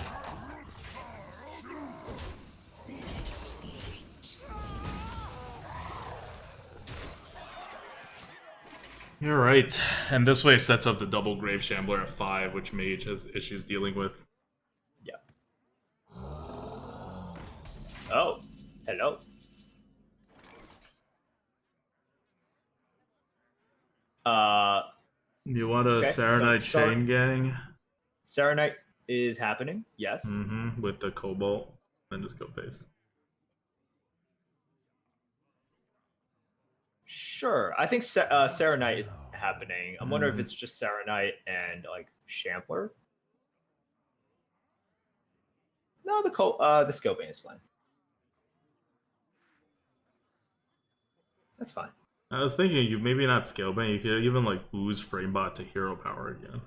You're right. And this way sets up the double Grave Shambler at 5, which Mage has issues dealing with. Yeah. Oh, hello. You want a Okay, Saronite so- Chain Gang? Saronite is happening. Yes. Mm-hmm. With the Cobalt and just go face. Sure. I think Saronite is happening. I'm wondering if it's just Saronite and like Shambler. No, the Scoping is fine. That's fine. I was thinking you maybe not Scalebane, you could even like ooze Framebot to hero power again.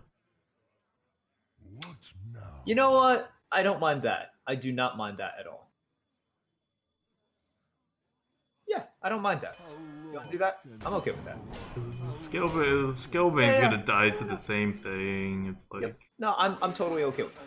What now? You know what? I don't mind that. I do not mind that at all. Yeah, I don't mind that. You want to do that? I'm okay with that. Scalebane's Yeah. gonna die to the same thing. It's like Yep. No, I'm totally okay with that.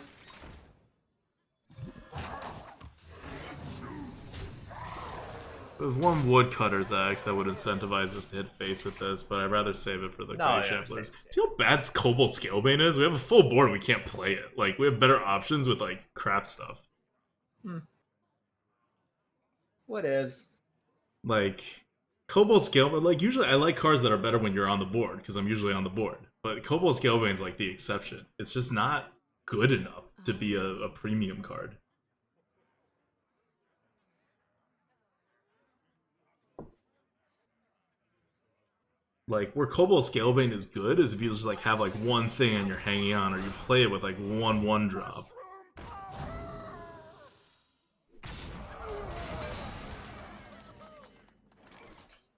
There's one Woodcutter's Axe that would incentivize us to hit face with this, but I'd rather save it for the No, Grave yeah, Shamblers. same. See how bad Cobalt Scalebane is? We have a full board and we can't play it. Like, we have better options with, like, crap stuff. Whatevs. Like, Cobalt Scalebane, like, usually I like cards that are better when you're on the board, because I'm usually on the board. But Cobalt Scalebane's, like, the exception. It's just not good enough to be a premium card. Like, where Cobalt Scalebane is good is if you just, like, have, like, one thing and you're hanging on, or you play it with, like, one drop.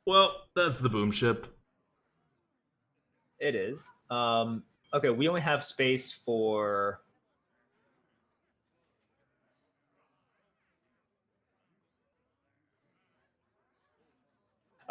Well, that's the boom ship. It is. Okay, we only have space for.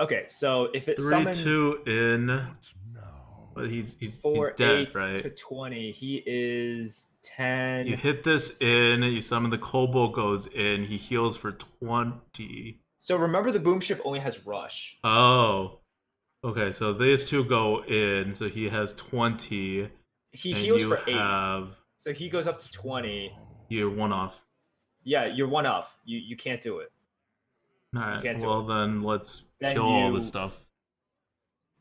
Okay, so if it 3, summons 2 in. What now? But he's 4, dead, 8 right? to 20, he is 10. You hit this in, you summon the Kobold goes in, he heals for 20. So remember, the boom ship only has rush. Oh. Okay, so these two go in, so he has 20. He and heals you for 8. have. So he goes up to 20. You're one off. Yeah, you're one off. You can't do it. Alright, can't do well then let's Then kill all you- this stuff.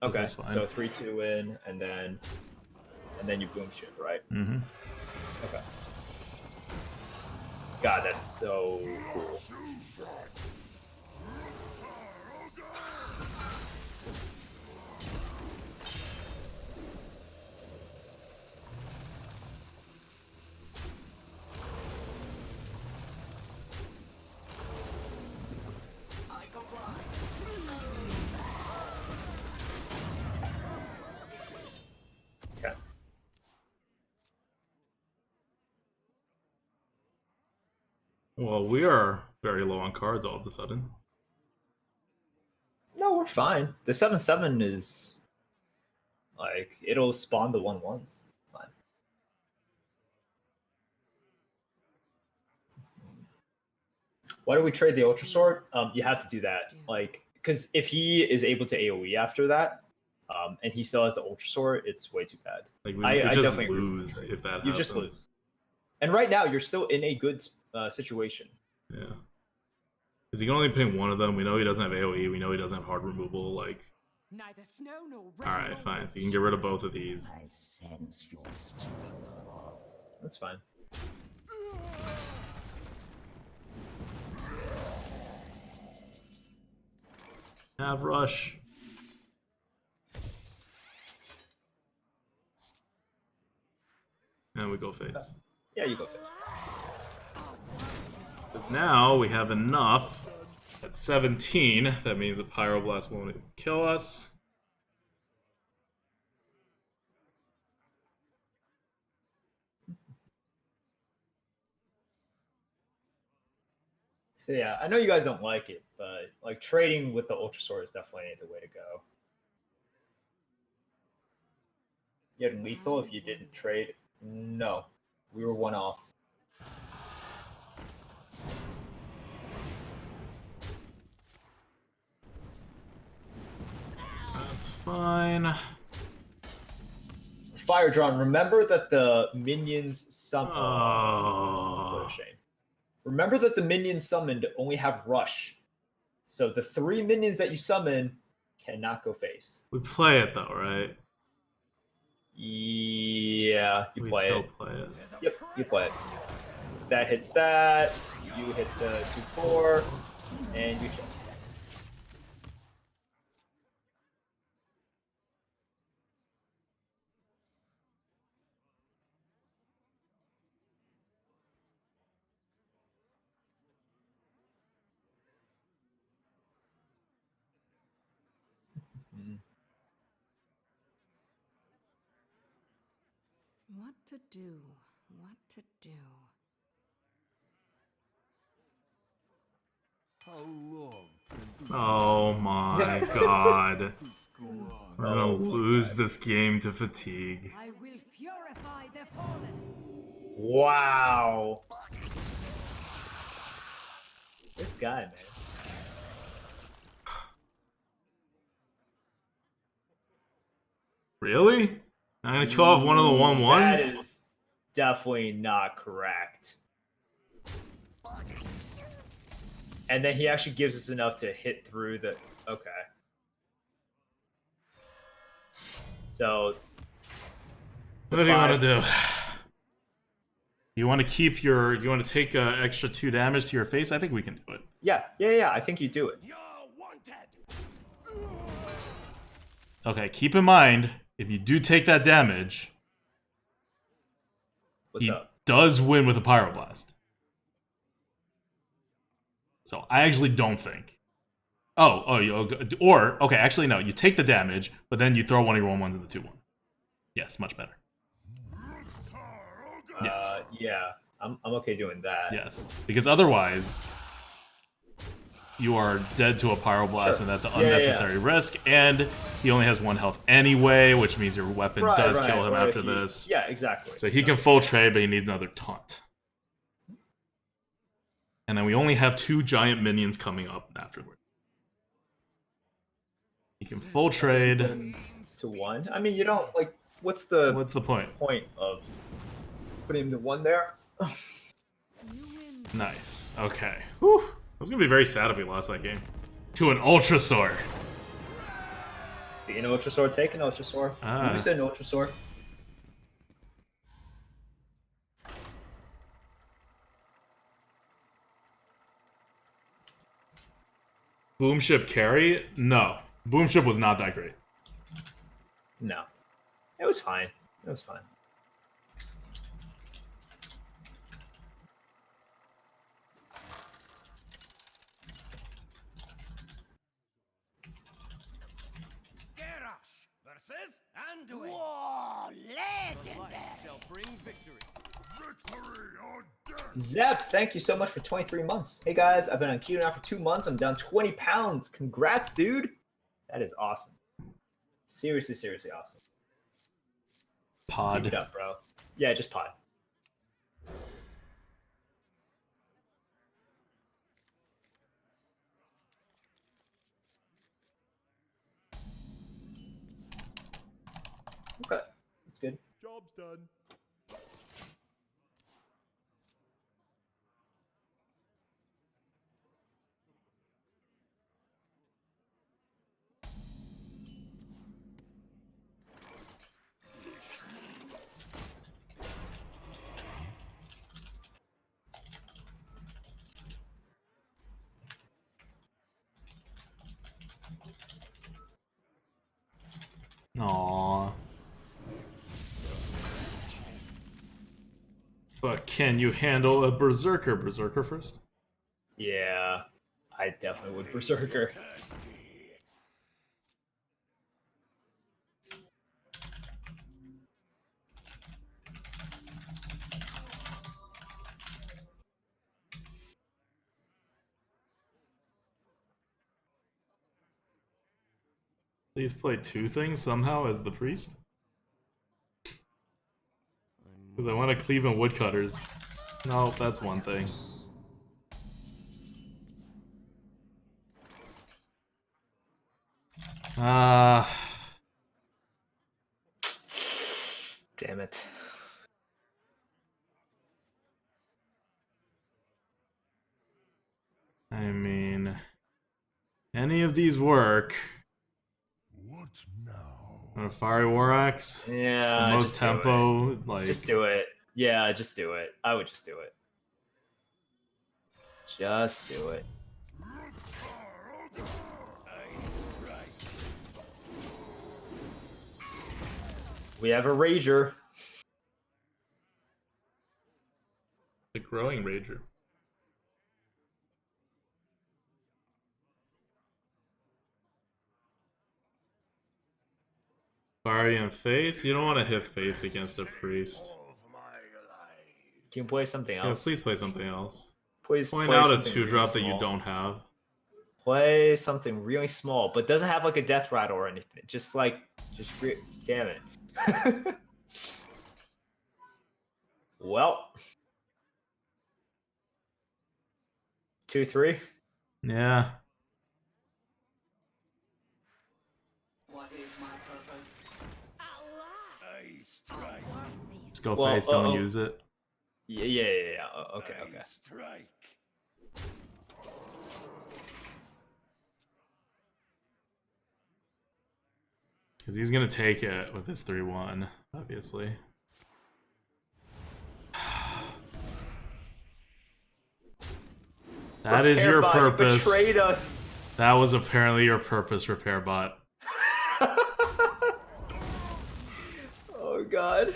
This Okay, is fine. so 3, 2 in, and then you boom ship, right? Mm-hmm. Okay. God, that's so cool. Okay. Well, we are very low on cards all of a sudden. No, we're fine. The 7/7 is like it'll spawn the 1/1s. Fine. Why do we trade the Ultra Sword? You have to do that, like, because if he is able to AOE after that, and he still has the Ultra Sword, it's way too bad. Like we I just definitely agree with lose you. if that You happens. just lose. And right now, you're still in a good situation. Yeah. Because he can only ping one of them. We know he doesn't have AoE. We know he doesn't have hard removal. Like, Neither snow nor rain alright, nor fine. So you wind. can get rid of both of these. I sense your strength. That's fine. Have rush. And we go face. Yeah, you go first. Because now we have enough. At 17, that means a Pyroblast won't even kill us. So yeah, I know you guys don't like it, but like trading with the Ultra Sword is definitely the way to go. You had lethal if you didn't trade. No, we were one off. That's fine. Fire Drawn. Remember that the minions summon. Oh. What a shame. Remember that the minions summoned only have rush, so the 3 minions that you summon cannot go face. We play it though, right? Yeah, you We play still it. play it. Yep, you play it. That hits that. You hit the 2/4, and you check. What to do? What to do? How long can this Oh my god. go on? We're gonna Oh my lose God. this game to fatigue. I will purify the fallen. Wow. This guy, man. Really? I'm gonna kill off one of the 1/1s? That is definitely not correct. And then he actually gives us enough to hit through the... Okay. So... What do you want to do? You want to keep your... You want to take extra 2 damage to your face? I think we can do it. Yeah. I think you do it. You're wanted. Okay, keep in mind, if you do take that damage, What's he up? does win with a Pyroblast. So I actually don't think. Okay, actually no, you take the damage, but then you throw one of your 1/1s in the 2/1. Yes, much better. Yes. Yeah. I'm okay doing that. Yes, because otherwise, you are dead to a Pyroblast, Sure. and that's an Yeah. unnecessary risk, and he only has 1 health anyway, which means your weapon does kill him Right, after if you- this. Yeah, exactly. So he can full trade, but he needs another taunt. And then we only have 2 giant minions coming up afterward. He can full trade. To 1. I mean, you don't like. What's the What's the point? point of putting him to 1 there? You win. Nice. Okay. Whew. I was gonna be very sad if we lost that game. To an Ultrasaur. See an Ultrasaur, take an Ultrasaur. Ah. You said an Ultrasaur. Boomship carry? No. Boomship was not that great. No. It was fine. It was fine. Garrosh versus Anduin. Whoa, legendary! Shall bring victory. Victory or death. Zep, thank you so much for 23 months. Hey guys, I've been on keto now for 2 months. I'm down 20 pounds. Congrats, dude. That is awesome. Seriously awesome. Pod. Keep it up, bro. Yeah, just pod. Okay, that's good. Job's done. Aww. But can you handle a Berserker? Berserker first? Yeah, I definitely would Berserker. Please play 2 things somehow as the priest? Because I want to cleave in woodcutters. No, that's one thing. Damn it. I mean, any of these work. What now? On a Fiery War Axe? Yeah, The most just do it. tempo, like... Just do it. Yeah, just do it. I would just do it. Just do it. We have a Rager. The growing Rager. Fiery and face? You don't want to hit face against a priest. Of my life. Can you play something Yeah, else? please play something else. Please Point play out a something 2-drop really that you small. don't have. Play something really small, but doesn't have like a death rattle or anything. Just like, damn it. Well, 2-3. Yeah. What is my purpose? Just go Well, face, don't use it. Yeah. Okay. Strike. Because he's gonna take it with his 3-1, obviously. That is your Repairbot, purpose. You betrayed us. That was apparently your purpose, repair bot. Oh god.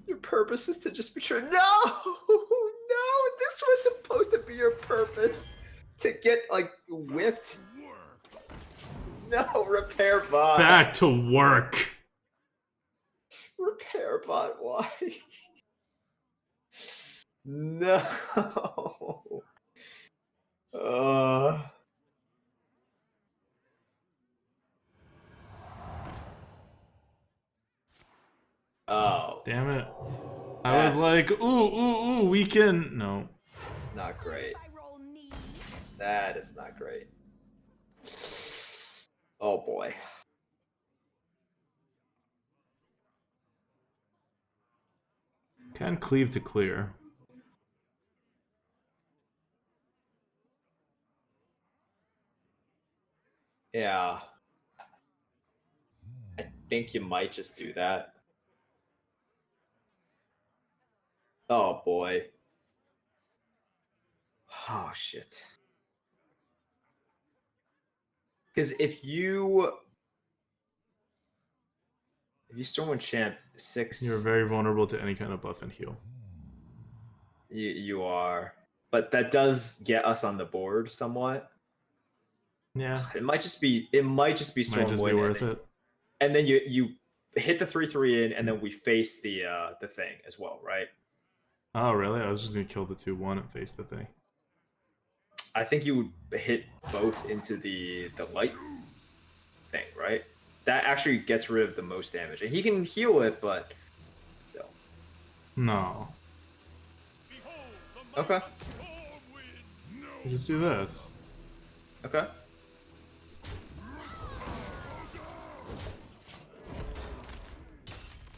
Your purpose is to just betray. No! No! This was supposed to be your purpose. To get, like, whipped. No, repair bot. Back to work. Repair bot, why? No. Oh, Damn it. I was like, ooh, we can. No. not great. I roll knee. That is not great. Oh boy. Can cleave to clear. Yeah. I think you might just do that. Oh boy. Oh shit. Because if you storm one champ 6, You're very vulnerable to any kind of buff and heal. you are, but that does get us on the board somewhat. Yeah. It might just be storm Might just be win, worth it. and then you hit the 3/3 in, and then we face the thing as well, right? Oh, really? I was just gonna kill the 2-1 and face the thing. I think you would hit both into the light thing, right? That actually gets rid of the most damage, and he can heal it, but still. No. Okay. You just do this. Okay.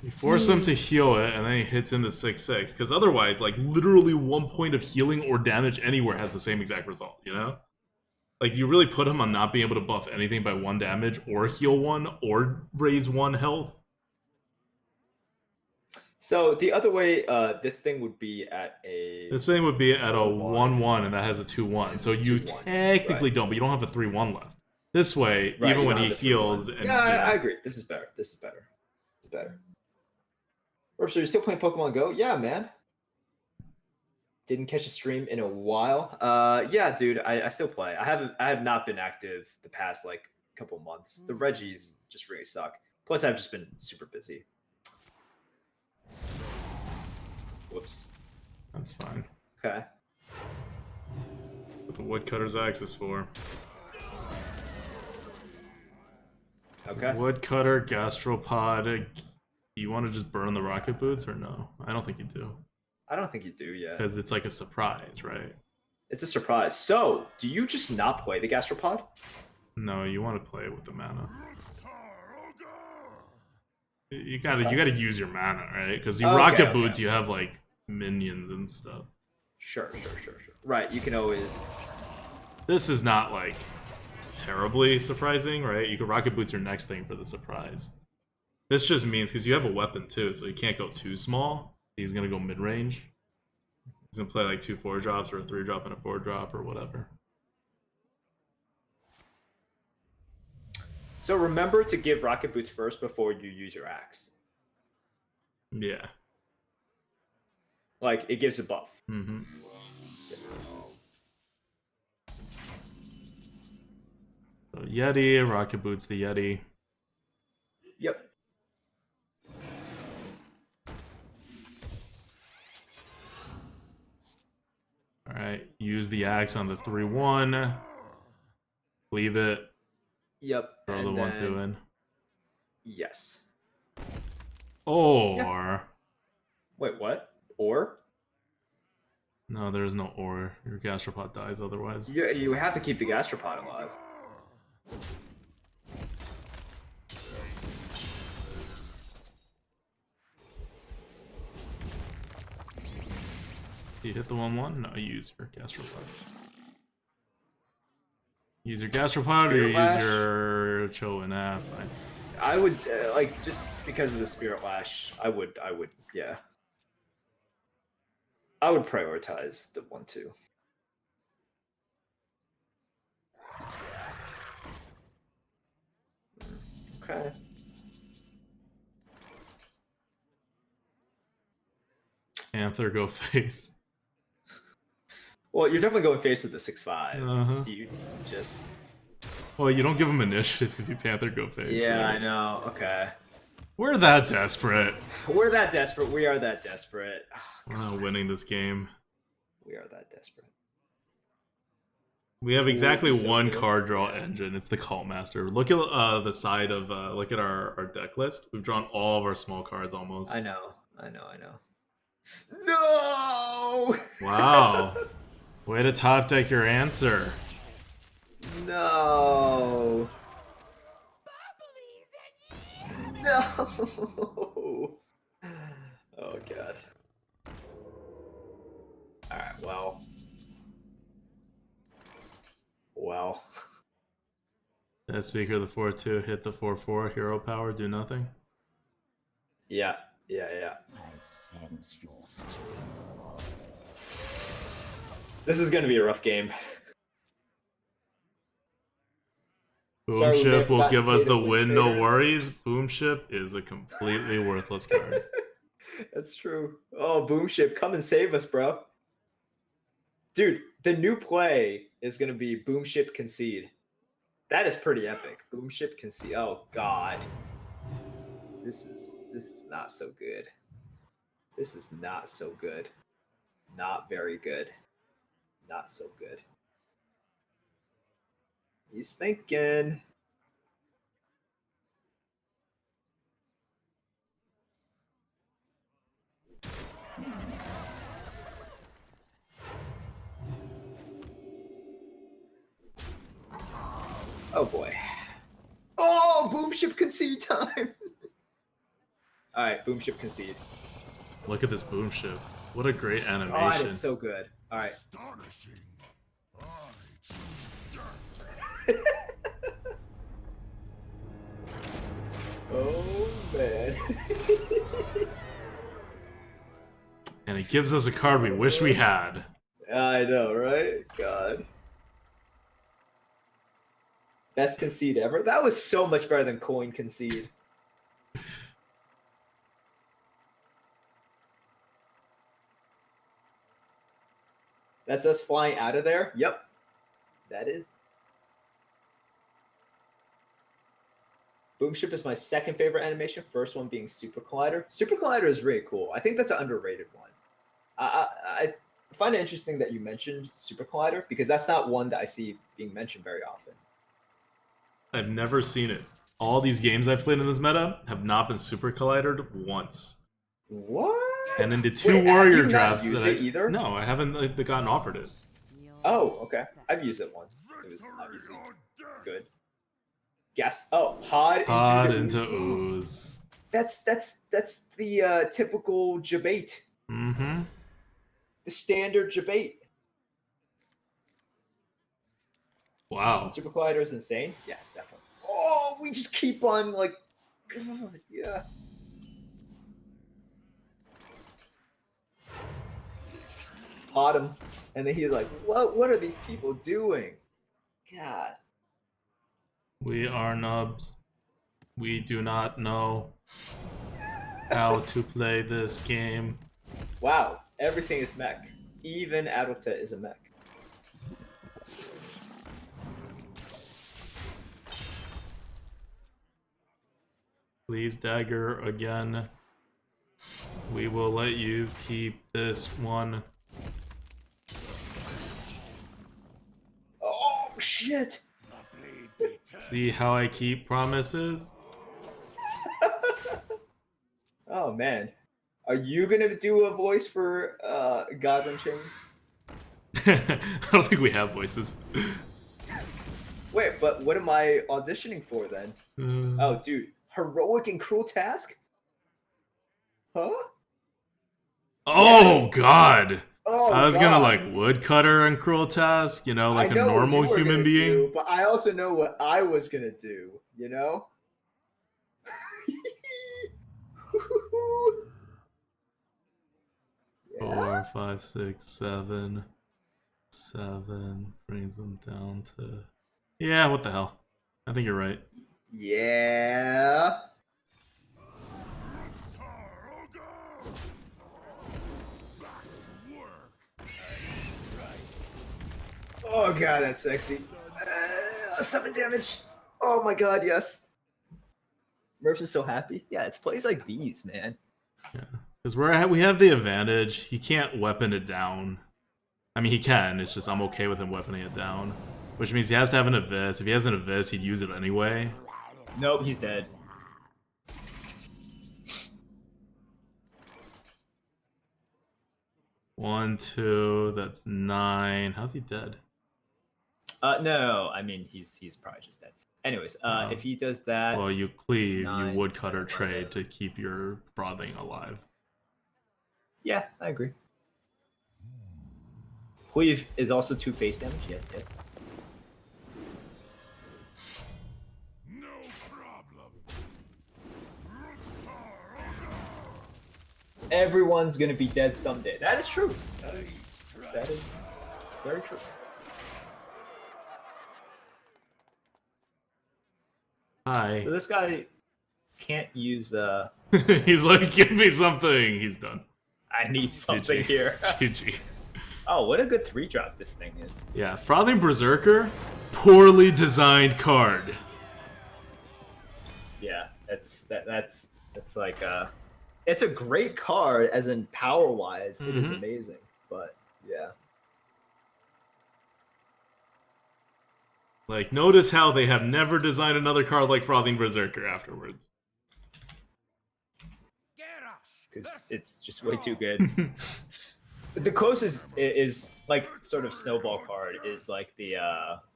You force him to heal it, and then he hits into 6/6. Because otherwise, like, literally 1 point of healing or damage anywhere has the same exact result, you know? Like, do you really put him on not being able to buff anything by 1 damage, or heal 1, or raise 1 health? So the other way, this thing would be at a. This thing would be at a 1-1. 1-1, and that has a 2-1. So you 2-1, technically right. don't, but you don't have a 3-1 left. This way, Right, even you when don't he have the 3-1. heals... and Yeah, I agree. This is better. This is better. Or so you're still playing Pokemon Go? Yeah, man. Didn't catch a stream in a while. Yeah, dude, I still play. I have not been active the past like couple months. The Reggies just really suck. Plus, I've just been super busy. Whoops. That's fine. Okay. What the Woodcutter's axe is for. Okay. Woodcutter, Gastropod. Do you want to just burn the rocket boots or no? I don't think you do. I don't think you do, yeah. Because it's like a surprise, right? It's a surprise. So, do you just not play the Gastropod? No, you want to play it with the mana. You gotta use your mana, right? Because you rocket boots, you have like minions and stuff. Sure. Right, you can always. This is not like terribly surprising, right? You can rocket boots your next thing for the surprise. This just means because you have a weapon too, so you can't go too small. He's gonna go mid range. He's gonna play like 2 4-drops or a 3-drop and a 4-drop or whatever. So remember to give rocket boots first before you use your axe. Yeah. Like it gives a buff. Mm-hmm. So Yeti, rocket boots the Yeti. Yep. Alright, use the axe on the 3-1. Leave it. Yep. Throw the 1-2 in. Yes. Or... Wait, what? Or? No, there is no or. Your gastropod dies otherwise. You have to keep the gastropod alive. You hit the 1/1? No, you use your gastropod. Use your gastropod or Spirit use Lash? your Choin? Fine. I would like just because of the Spirit Lash. I would, yeah. I would prioritize the 1/2. Okay. Panther, go face. Well, you're definitely going face with the 6/5. Uh-huh. Do you just? Well, you don't give him initiative if you Panther go face. Yeah, right? I know. Okay. We're that desperate. We're that desperate. We are that desperate. Oh, We're not winning this game. we are that desperate. We have exactly Ooh, so one good. card draw engine. It's the Cult Master. Look at the side of look at our deck list. We've drawn all of our small cards almost. I know. No! Wow. Way to top deck your answer. No! No! Oh god. Alright, well. Well. That speaker, the 4/2, hit the 4/4, hero power, do nothing. Yeah. This is gonna be a rough game. Boom Sorry, we may have Ship will forgot to give us pay the the win win, no traders. worries. Boom Ship is a completely worthless card. That's true. Oh, Boom Ship, come and save us, bro. Dude, the new play is gonna be Boom Ship Concede. That is pretty epic. Boom Ship Concede. Oh god. This is not so good. This is not so good. Not very good. Not so good. He's thinking. Oh boy. Oh, Boom Ship Concede time. All right, Boom Ship Concede. Look at this Boom Ship. What a great God, animation. it's so good. All right. Astonishing. I choose death. Oh man. And it gives us a card we wish we had. I know, right? God. Best concede ever. That was so much better than coin concede. That's us flying out of there? Yep. That is. Boom Ship is my second favorite animation. First one being Super Collider. Super Collider is really cool. I think that's an underrated one. I find it interesting that you mentioned Super Collider because that's not one that I see being mentioned very often. I've never seen it. All these games I've played in this meta have not been Super Collidered once. What? And then the two Wait, have warrior you not drafts used that it either? No, I haven't gotten offered it. Oh, okay. I've used it once. It was Victory obviously or death. good. Guess. Oh, pod Pod into into ooze. That's the typical debate. Mm-hmm. The standard debate. Wow. Super Collider is insane. Yes, definitely. Oh, we just keep on like, God, yeah. Pot him, and then he's like, "What? What are these people doing?" God. We are nubs. We do not know how to play this game. Wow, everything is mech. Even ADWCTA is a mech. Please dagger again. We will let you keep this one. Oh shit! See how I keep promises? Oh man, are you gonna do a voice for Gods Unchained? I don't think we have voices. Wait, but what am I auditioning for then? Oh, dude, heroic and cruel task? Huh? Oh God! Oh, I was gonna like God. woodcutter and cruel task, you know, like I a know what normal you were human gonna being. do, but I also know what I was gonna do. You know. 4, 5, 6, 7, 7 brings them down to. Yeah, what the hell? I think you're right. Yeah. Taroga! Back to work. Oh God, that's sexy. 7 damage. Oh my God, yes. Merps is so happy. Yeah, it's plays like these, man. Because we have the advantage. He can't weapon it down. I mean, he can. It's just I'm okay with him weaponing it down, which means he has to have an abyss. If he has an abyss, he'd use it anyway. Nope, he's dead. One, 2. That's 9. How's he dead? No, I mean he's probably just dead. Anyways, if he does that, Well, you cleave, 9, you woodcutter 10, trade 11. to keep your frothing alive. Yeah, I agree. Cleave is also 2 face damage. Yes, yes. No problem. Everyone's gonna be dead someday. That is true. That is very true. Hi. So this guy can't use. He's like, give me something. He's done. I need something GG. here. GG. Oh, what a good 3-drop this thing is. Yeah, Frothing Berserker, poorly designed card. Yeah, that's like it's a great card as in power wise. It is amazing, but yeah. Like, notice how they have never designed another card like Frothing Berserker afterwards. Because it's just way too good. The closest is like sort of snowball card is like the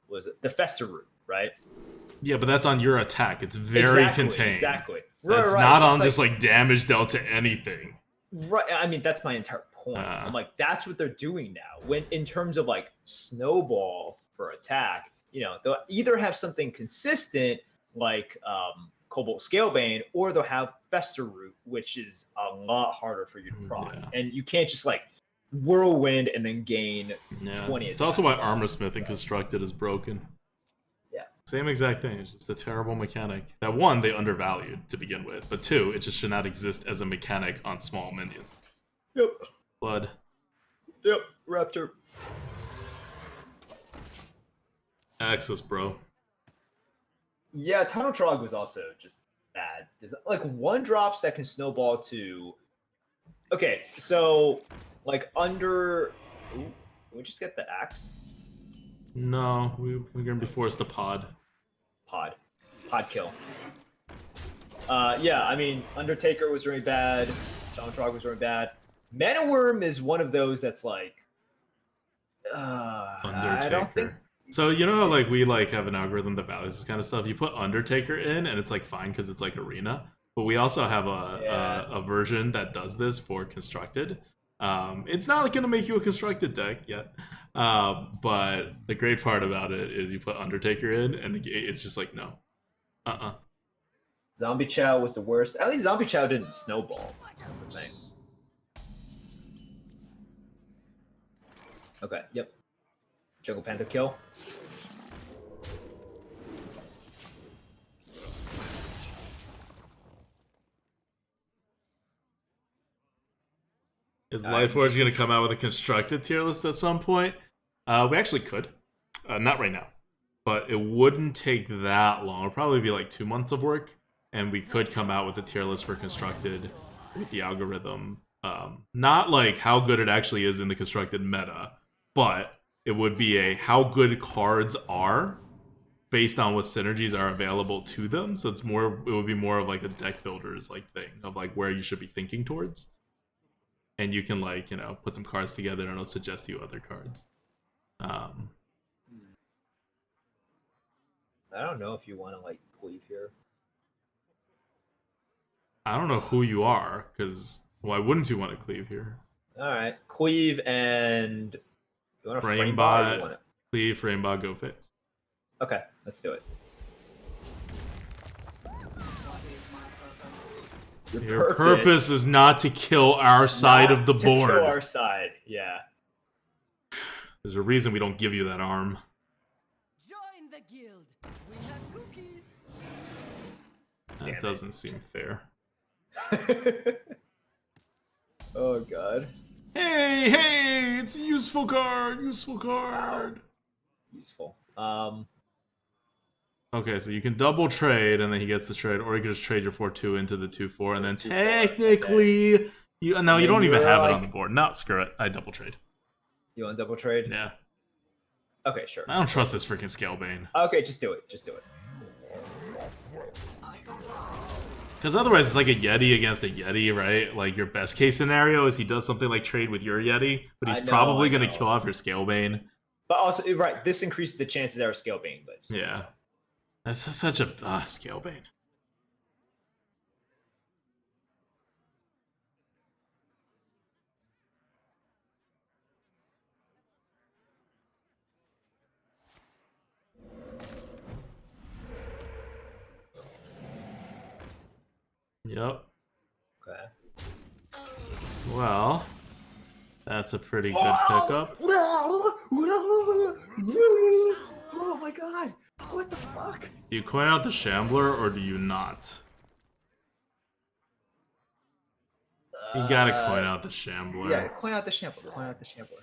was it the Fester Root, right? Yeah, but that's on your attack. It's very Exactly, contained. exactly. That's Right. not It's on just like damage dealt to anything. Right. I mean, that's my entire point. I'm like, that's what they're doing now. When in terms of like snowball for attack, you know, they'll either have something consistent like Cobalt Scalebane, or they'll have Fester Root, which is a lot harder for you to proc. Yeah. And you can't just like whirlwind and then gain 20. It's also why Armor Smith and Constructed is broken. Yeah. Same exact thing. It's just a terrible mechanic. That one, they undervalued to begin with. But two, it just should not exist as a mechanic on small minions. Yep. Blood. Yep. Raptor. Axis, bro. Yeah, Tunnel Trog was also just bad. There's like 1-drops that can snowball to. Okay, so like under. Ooh, can we just get the axe? No, we're gonna be forced to pod. Pod kill. Yeah, I mean, Undertaker was really bad. Tunnel Trog was really bad. Mana Worm is one of those that's like. Undertaker. I don't think. So you know how like we like have an algorithm that values this kind of stuff. You put Undertaker in, and it's like fine because it's like arena. But we also have a version that does this for constructed. It's not like gonna make you a constructed deck yet. But the great part about it is you put Undertaker in, and it's just like no, Zombie Chow was the worst. At least Zombie Chow didn't snowball. That's the thing. Okay. Yep. Jungle Panther kill. Is Lightforge gonna come out with a constructed tier list at some point? We actually could. Not right now. But it wouldn't take that long. It'd probably be like 2 months of work. And we could come out with a tier list for constructed with the algorithm. Not like how good it actually is in the constructed meta, but it would be a how good cards are based on what synergies are available to them. So it would be more of like a deck builders like thing of like where you should be thinking towards. And you can like, you know, put some cards together and it'll suggest you other cards. I don't know if you want to like cleave here. I don't know who you are, because why wouldn't you want to cleave here? All right, Cleave and you want a frame Frame bot? Or bot. you want it? Cleave, frame bot, go face. Okay, let's do it. Your purpose is not to kill our side not of the to board. kill our side. Yeah. There's a reason we don't give you that arm. Join the guild. We have cookies. That doesn't seem fair. Oh god. Hey, it's a useful card. Useful card. Useful. Okay, so you can double trade, and then he gets the trade, or you can just trade your 4-2 into the 2-4, and then 2-4, technically, you And you then don't even you're have it like- on the board. No, screw it. I double trade. You want double trade? Yeah, Okay, sure. I don't trust this freaking Scalebane. Okay, just do it. Just do it. Because otherwise, it's like a Yeti against a Yeti, right? Like, your best case scenario is he does something like trade with your Yeti, but he's I know, probably I going to know. kill off your Scalebane. But also, right, this increases the chances that our scale being lives. Yeah. That's just such a Scalebane. Yep. Okay. Well, that's a pretty good pickup. Oh my god! What the fuck? Do you coin out the Shambler, or do you not? You gotta coin out the Shambler. Yeah, coin out the Shambler. Coin out the Shambler.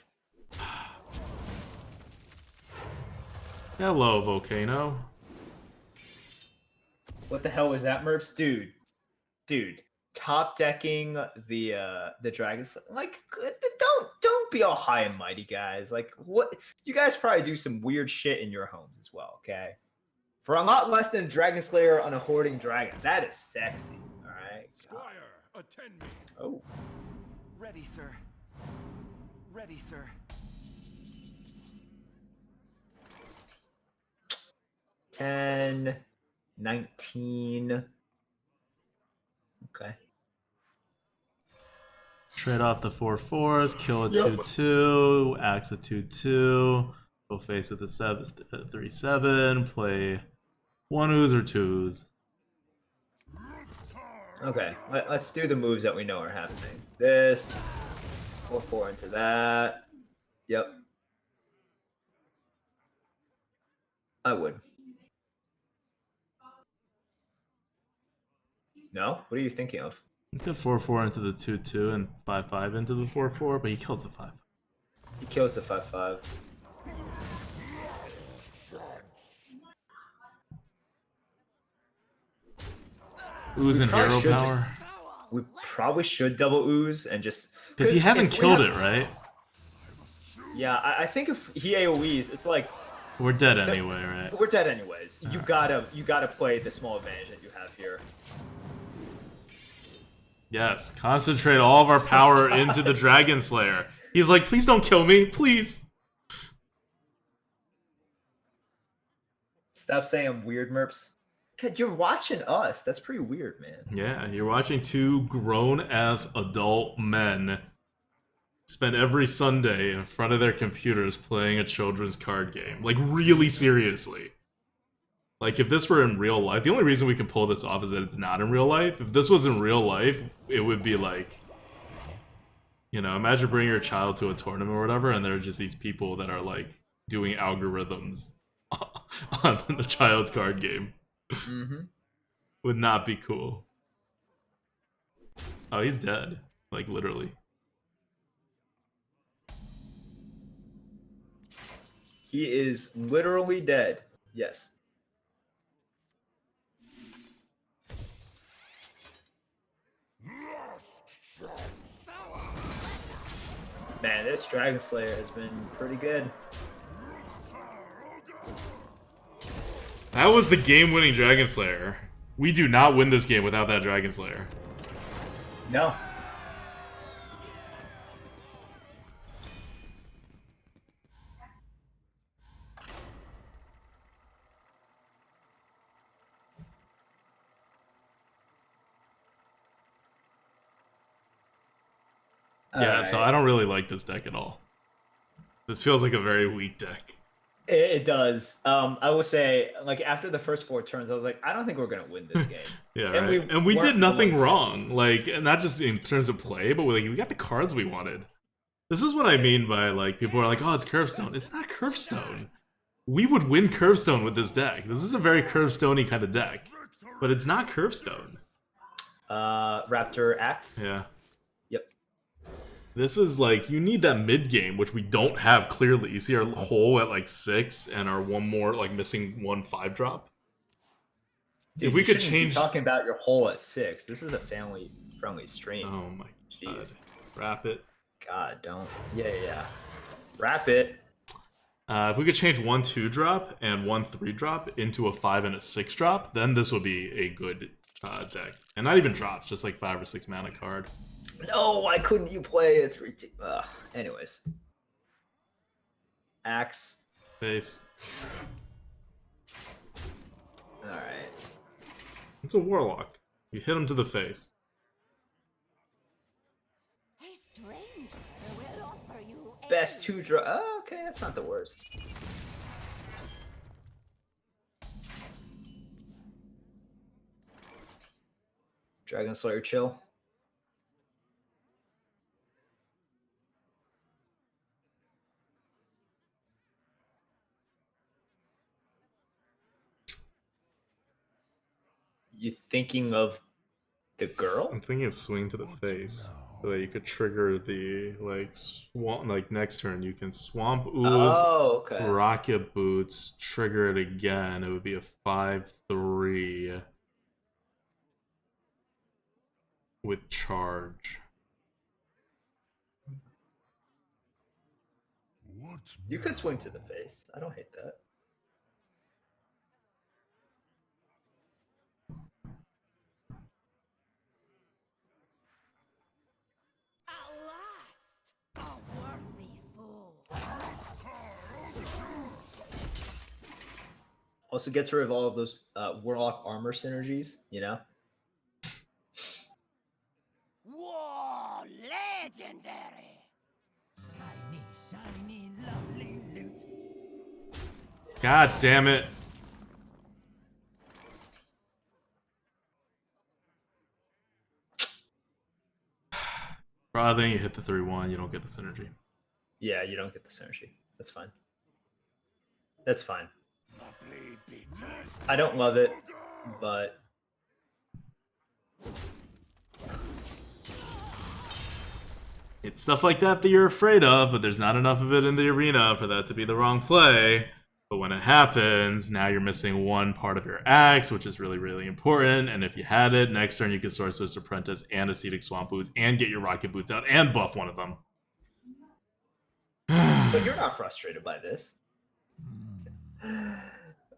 Hello, Volcano. What the hell was that, Merps? Dude, top decking the dragons. Like, don't be all high and mighty, guys. Like, what? You guys probably do some weird shit in your homes as well. Okay, for a lot less than Dragon Slayer on a hoarding dragon. That is sexy. All right. Squire, attend me. Oh, Ready, sir. Ready, sir. 10, 19. Okay. Trade off the 4/4s, kill a 2/2, axe a 2/2, go face with a 3/7, play 1 ooze or 2 ooze. Okay, let's do the moves that we know are happening. This, 4/4 into that. Yep. I would. No? What are you thinking of? You could 4/4 into the 2/2 and 5/5 into the 4/4, but he kills the 5. He kills the 5/5. Ooze and probably hero should just- power. We probably should double ooze and just Because he hasn't if we killed have- it, right? Yeah, I think if he AoEs, it's like We're dead anyway, right? we're dead anyways. You gotta play the small advantage that you have here. Yes, concentrate all of our power into the Dragon Slayer. He's like, please don't kill me, please. Stop saying I'm weird, Merps. God, you're watching us. That's pretty weird, man. Yeah, you're watching two grown-ass adult men spend every Sunday in front of their computers playing a children's card game. Like, really seriously. Like, if this were in real life, the only reason we can pull this off is that it's not in real life. If this was in real life, it would be like, you know, imagine bringing your child to a tournament or whatever, and there are just these people that are, like, doing algorithms on the child's card game. Mm-hmm. Would not be cool. Oh, he's dead. Like, literally. He is literally dead. Yes. Man, this Dragon Slayer has been pretty good. That was the game-winning Dragon Slayer. We do not win this game without that Dragon Slayer. No. Yeah, so I don't really like this deck at all. This feels like a very weak deck. It does. I will say, like after the first 4 turns, I was like, I don't think we're gonna win this game. Yeah, And right. And we did weren't nothing going- wrong. Like, not just in terms of play, but we got the cards we wanted. This is what I mean by, like, people are like, oh, it's Curvestone. It's not Curvestone. We would win Curvestone with this deck. This is a very Curvestone-y kind of deck. But it's not Curvestone. Raptor Axe. Yeah. Yep. This is like, you need that mid game, which we don't have clearly. You see our hole at like 6 and our one more, like missing 1 5-drop. Dude, If we you could shouldn't be change. talking about your hole at 6. This is a family-friendly stream. Oh my god. Jeez. Wrap it. God, don't. Yeah. Wrap it. If we could change 1 2-drop and 1 3-drop into a 5 and a 6-drop, then this would be a good deck. And not even drops, just like 5 or 6 mana card. No, why couldn't you play a 3-2? Anyways. Axe. Face. Alright. It's a warlock. You hit him to the face. A stranger will offer you Best 2-drop. Oh, okay, that's not the worst. Dragon Slayer chill. You thinking of the girl? I'm thinking of swing to the face. So that you could trigger the, like, swamp, like, next turn you can Swamp Ooze, Oh, okay. Rocket Boots, trigger it again. It would be a 5/3 with charge. What's You could swing to the face. I don't hate that. At last, a worthy fool. Also gets rid of all of those Warlock armor synergies, you know? Whoa, legendary! Shiny, lovely loot. God damn it. Probably you hit the 3/1, you don't get the synergy. Yeah, you don't get the synergy. That's fine. That's fine. I don't love it, but It's stuff like that you're afraid of, but there's not enough of it in the arena for that to be the wrong play. But when it happens, now you're missing 1 part of your axe, which is really, really important. And if you had it, next turn you could Sorcerer's Apprentice and Ascetic Swamp Ooze and get your Rocket Boots out and buff one of them. but you're not frustrated by this.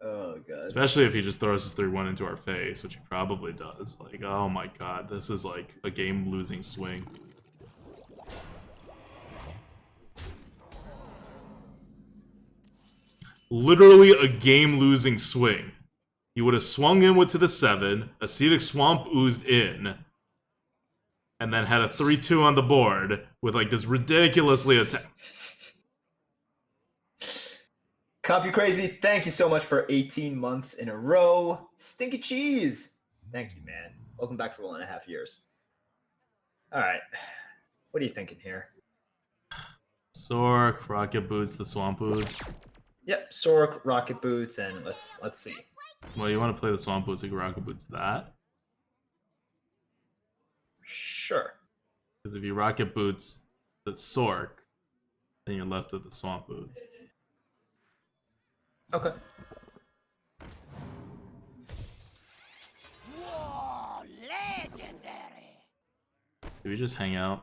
Oh god. Especially if he just throws his 3/1 into our face, which he probably does. Like, oh my god, this is like a game-losing swing. Literally a game-losing swing. You would have swung in with to the 7, Ascetic Swamp oozed in, and then had a 3/2 on the board with like this ridiculously attack. Copy Crazy, thank you so much for 18 months in a row. Stinky Cheese. Thank you, man. Welcome back for 1.5 years. Alright. What are you thinking here? Sork, Rocket Boots, the Swamp Ooze. Yep, Sork, Rocket Boots, and let's see. Well, you want to play the Swamp Ooze, like Rocket Boots that? Sure. Because if you Rocket Boots the Sork, then you're left with the Swamp Ooze. Okay. Whoa, legendary! Do we just hang out?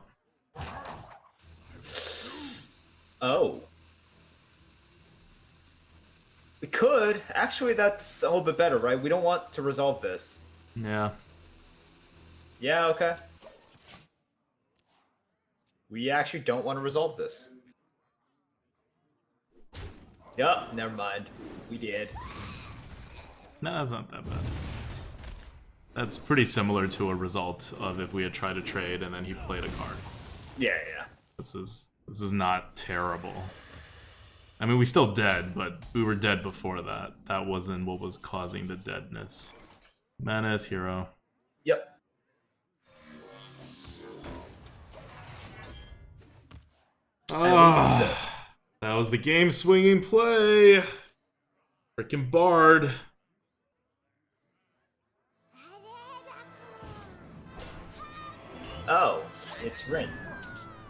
Oh. We could. Actually, that's a little bit better, right? We don't want to resolve this. Yeah. Yeah, okay. We actually don't want to resolve this. Yup, never mind. We did. No, that's not that bad. That's pretty similar to a result of if we had tried to trade and then he played a card. Yeah. This is not terrible. I mean, we still dead, but we were dead before that. That wasn't what was causing the deadness. Mana as hero. Yep. That was the game swinging play. Freaking Bard. Oh, it's Rin.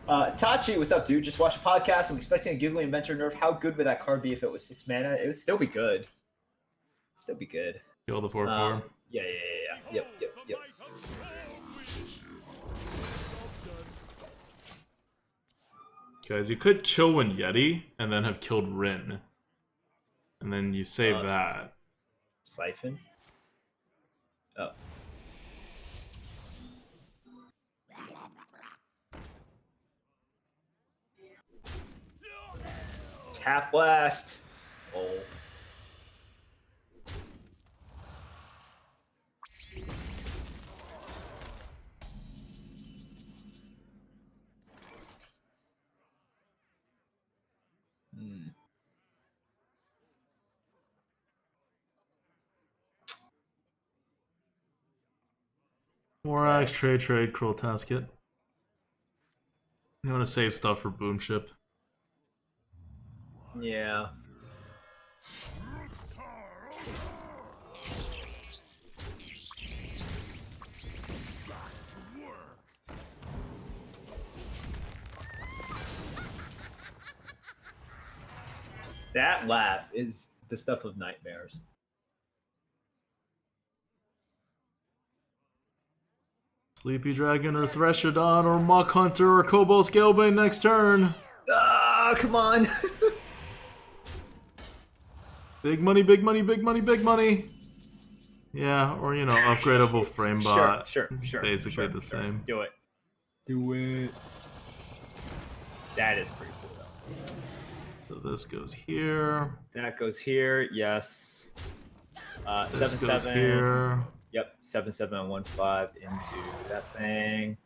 Tachi, what's up, dude? Just watched a podcast. I'm expecting a Giggling Inventor nerf. How good would that card be if it was 6 mana? It would still be good. Still be good. Kill the 4/4. Yeah. Yep. Guys, you could chill when Yeti and then have killed Rin. And then you save that. Siphon. Oh. Tap blast. Oh. Morax, trade, Cruel Tasket. You want to save stuff for Boom Ship. Yeah. That laugh is the stuff of nightmares. Sleepy Dragon or Threshodon or Muck Hunter or Kobold Scalebane next turn. Ah, come on. Big money, big money, big money, big money. Yeah, or you know, upgradable frame bot. Sure. Basically the same. Do it. That is pretty cool, though. So this goes here. That goes here, yes. This 7/7. goes here. Yep, 7/7 and 1/5 into that thing.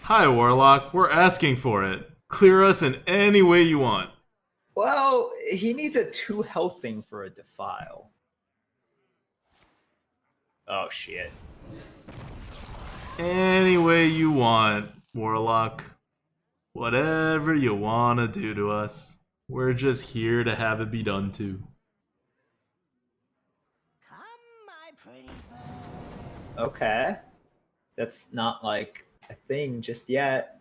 Hi, Warlock. We're asking for it. Clear us in any way you want. Well, he needs a 2 health thing for a defile. Oh shit. Any way you want, Warlock. Whatever you want to do to us. We're just here to have it be done to. Come, my pretty bird. Okay. That's not like a thing just yet.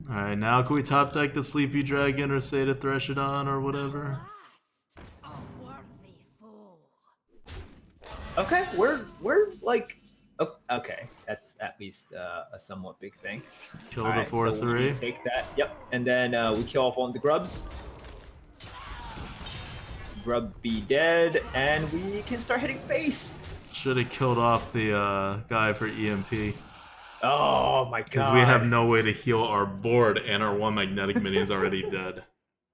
Alright, now can we top deck the Sleepy Dragon or Seda Threshodon or whatever? Last, a worthy fool. Okay, we're like okay. That's at least a somewhat big thing. Kill Alright, the so we 4/3. take that. Yep, and then we kill off one of the grubs. Grub be dead, and we can start hitting face. Should have killed off the guy for EMP. Oh my god! Because we have no way to heal our board, and our one magnetic mini is already dead.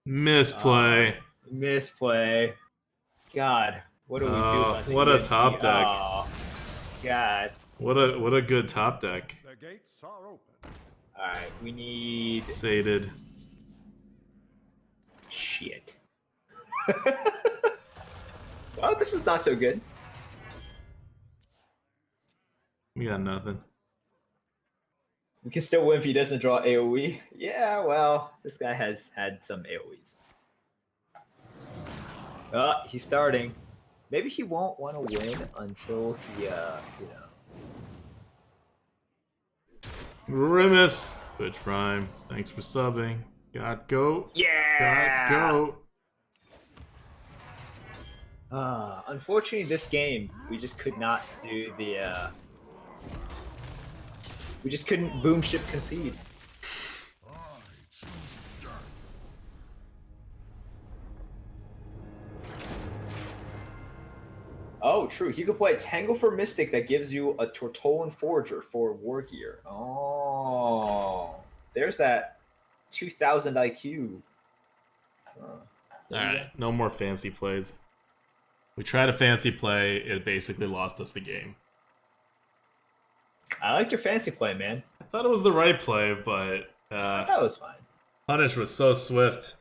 Misplay. Misplay. God, what do we do? about the What a EMP? top deck. Oh, God. What a good top deck. The gates are open. All right, we need Sated. shit. Well, this is not so good. We got nothing. We can still win if he doesn't draw AoE. Yeah, well, this guy has had some AoEs. He's starting. Maybe he won't want to win until he, Grimace. Twitch Prime. Thanks for subbing. Got go. Yeah! Got go. Unfortunately, this game, we just could not do the, we just couldn't boom ship concede. Oh, true. He could play Tangle for Mystic that gives you a Tortolan Forager for War Gear. Oh, there's that 2000 IQ. Alright, no more fancy plays. We tried a fancy play, it basically lost us the game. I liked your fancy play, man. I thought it was the right play, but That was fine. Punish was so swift.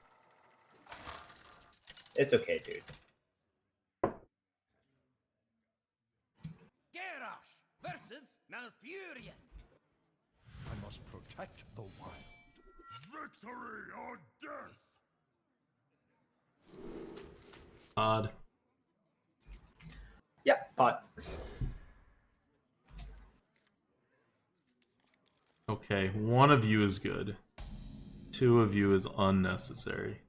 It's okay, dude. Garrosh versus Malfurion. I must protect the wild. Victory or death! Odd. Yeah, pot. Okay, one of you is good. Two of you is unnecessary.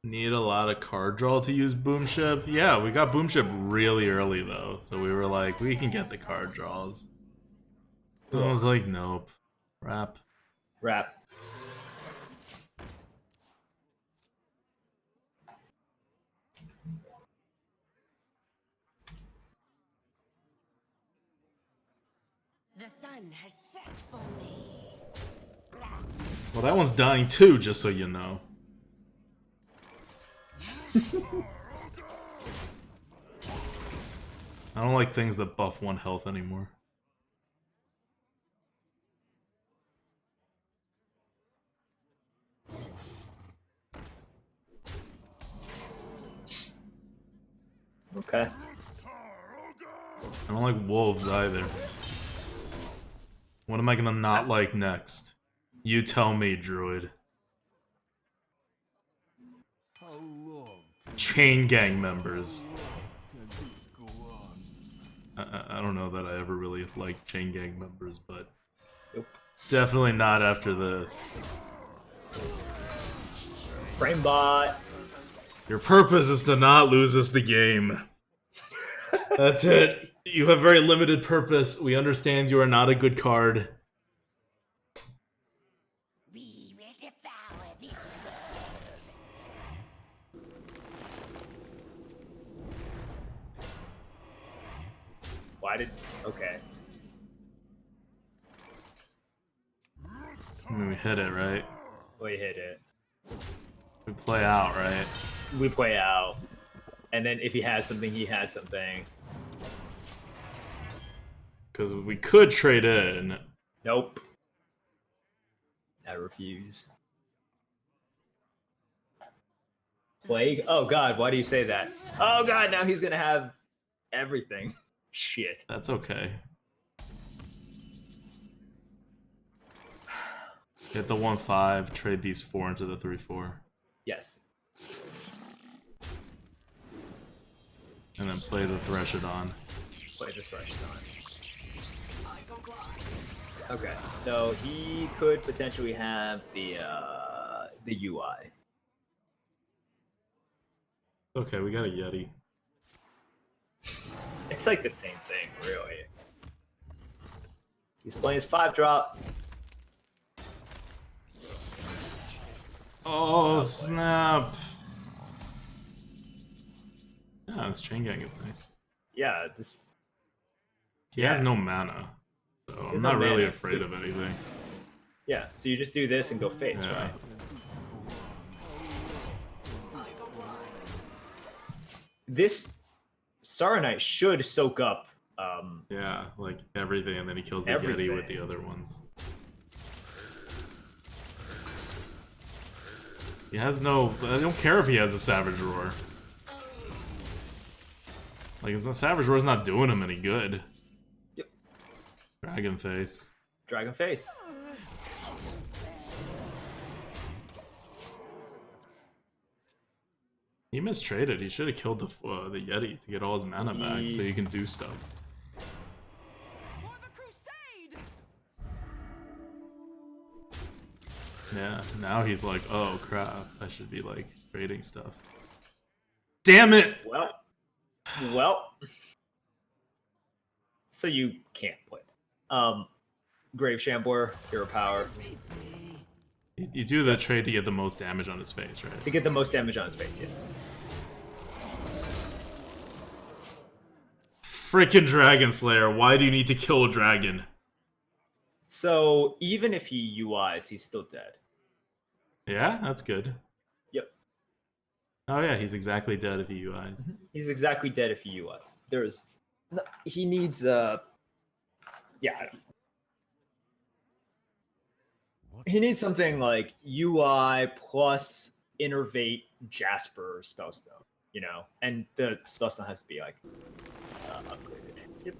Need a lot of card draw to use Boom Ship? Yeah, we got Boom Ship really early though, so we were like, we can get the card draws. I was like, nope. Wrap. Wrap. The sun has set for me. Well, that one's dying too, just so you know. I don't like things that buff 1 health anymore. Okay. I don't like wolves either. What am I gonna not like next? You tell me, Druid. How long Chain gang members. can this go on? I don't know that I ever really liked chain gang members, but Nope. definitely not after this. Framebot. Your purpose is to not lose us the game. That's it. You have very limited purpose. We understand you are not a good card. We will devour this Why did... Okay. I mean, we hit it, right? We hit it. We play out, right? We play out. And then if he has something, he has something. Because we could trade in. Nope. I refuse. Plague? Oh god, why do you say that? Oh god, now he's gonna have everything. Shit. That's okay. Hit the 1/5, trade these 4 into the 3/4. Yes. And then play the Threshodon. Play the Thresh on. Okay, so he could potentially have the UI. Okay, we got a Yeti. It's like the same thing, really. He's playing his 5-drop. Oh, snap! Yeah, this chain gang is nice. Yeah, this. He has no mana, so I'm has not no really mana, afraid so- of anything. Yeah, so you just do this and go face, Yeah. right? This Saronite should soak up. Yeah, like everything, and then he kills the Yeti Everything. with the other ones. He has no... I don't care if he has a Savage Roar. Like, his Savage Roar's not doing him any good. Yep. Dragon Face. Dragon face. He mistraded. He should have killed the Yeti to get all his mana back, so he can do stuff. For the crusade! Yeah, now he's like, oh crap, I should be like trading stuff. Damn it! Well. So you can't play that. Grave Shambler, Hero Power. You do the trade to get the most damage on his face, right? To get the most damage on his face, yes. Freaking Dragon Slayer, why do you need to kill a dragon? So even if he UIs, he's still dead. Yeah, that's good. Yep. Oh yeah, he's exactly dead if he UIs. He's exactly dead if he UIs. He needs yeah. He needs something like UI plus Innervate Jasper Spellstone, you know, and the Spellstone has to be like upgraded. Yep.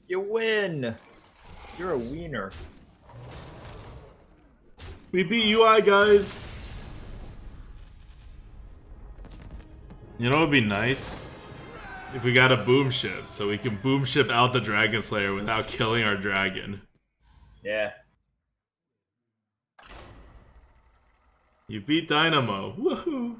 You win. You're a wiener. We beat UI, guys. You know what would be nice? If we got a boom ship, so we can boom ship out the Dragon Slayer without killing our dragon. Yeah. You beat Dynamo. Woohoo!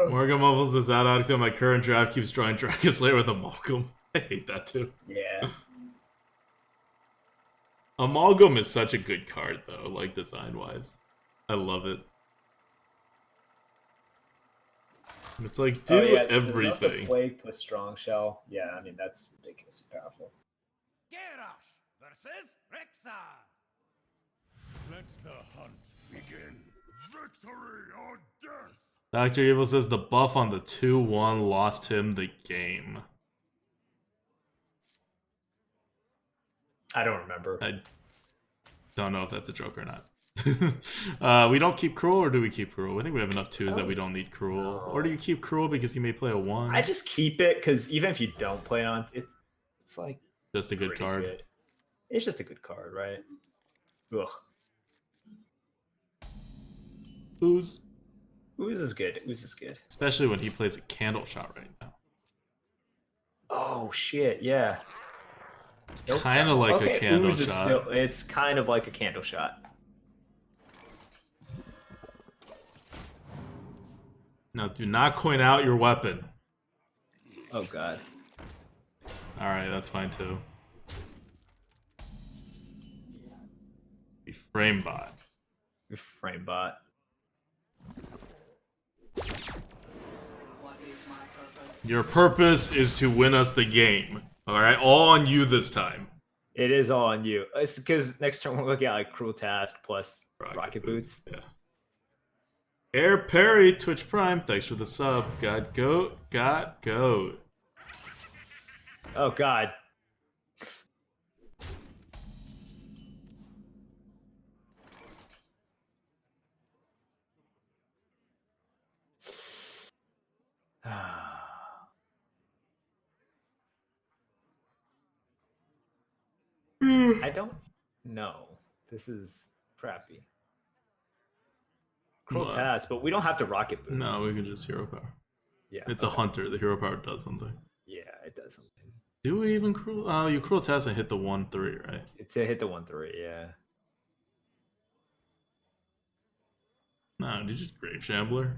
Morgan Mumbles is out until my current draft keeps drawing Dragon Slayer with Amalgam. I hate that too. Yeah. Amalgam is such a good card though, like design-wise. I love it. It's like, do everything. There's also Plague plus Strong Shell. Yeah, I mean, that's ridiculously powerful. Garrosh versus Rexar. Let the hunt begin. Victory or death. Dr. Evil says the buff on the 2-1 lost him the game. I don't remember. I don't know if that's a joke or not. We don't keep Cruel, or do we keep Cruel? I think we have enough 2s that we don't need Cruel. No. Or do you keep Cruel because you may play a 1? I just keep it because even if you don't play on, it's like Just a good pretty card. good. It's just a good card, right? Ugh. Ooze. Ooze is good. Ooze is good. Especially when he plays a Candle Shot right now. Oh shit! Yeah. Nope. Kind of like Okay, a Candle Ooze is Shot. still, it's kind of like a candle shot. Now, do not coin out your weapon. Oh god. Alright, that's fine too. Be frame bot. Frame bot. Your purpose is to win us the game. Alright, all on you this time. It is all on you. It's because next turn we're looking at like Cruel Task plus Rocket Boots. Yeah. Air Perry, Twitch Prime, thanks for the sub. Got goat, got goat. Oh god. I don't know. This is crappy. Cruel What? Task, but we don't have to Rocket Boots. No, we can just hero power. Yeah. It's a hunter. The hero power does something. Yeah, it does something. Do we even cruel? Oh, you cruel test and hit the 1-3, right? It's a hit the 1/3, yeah. No, you just Grave Shambler.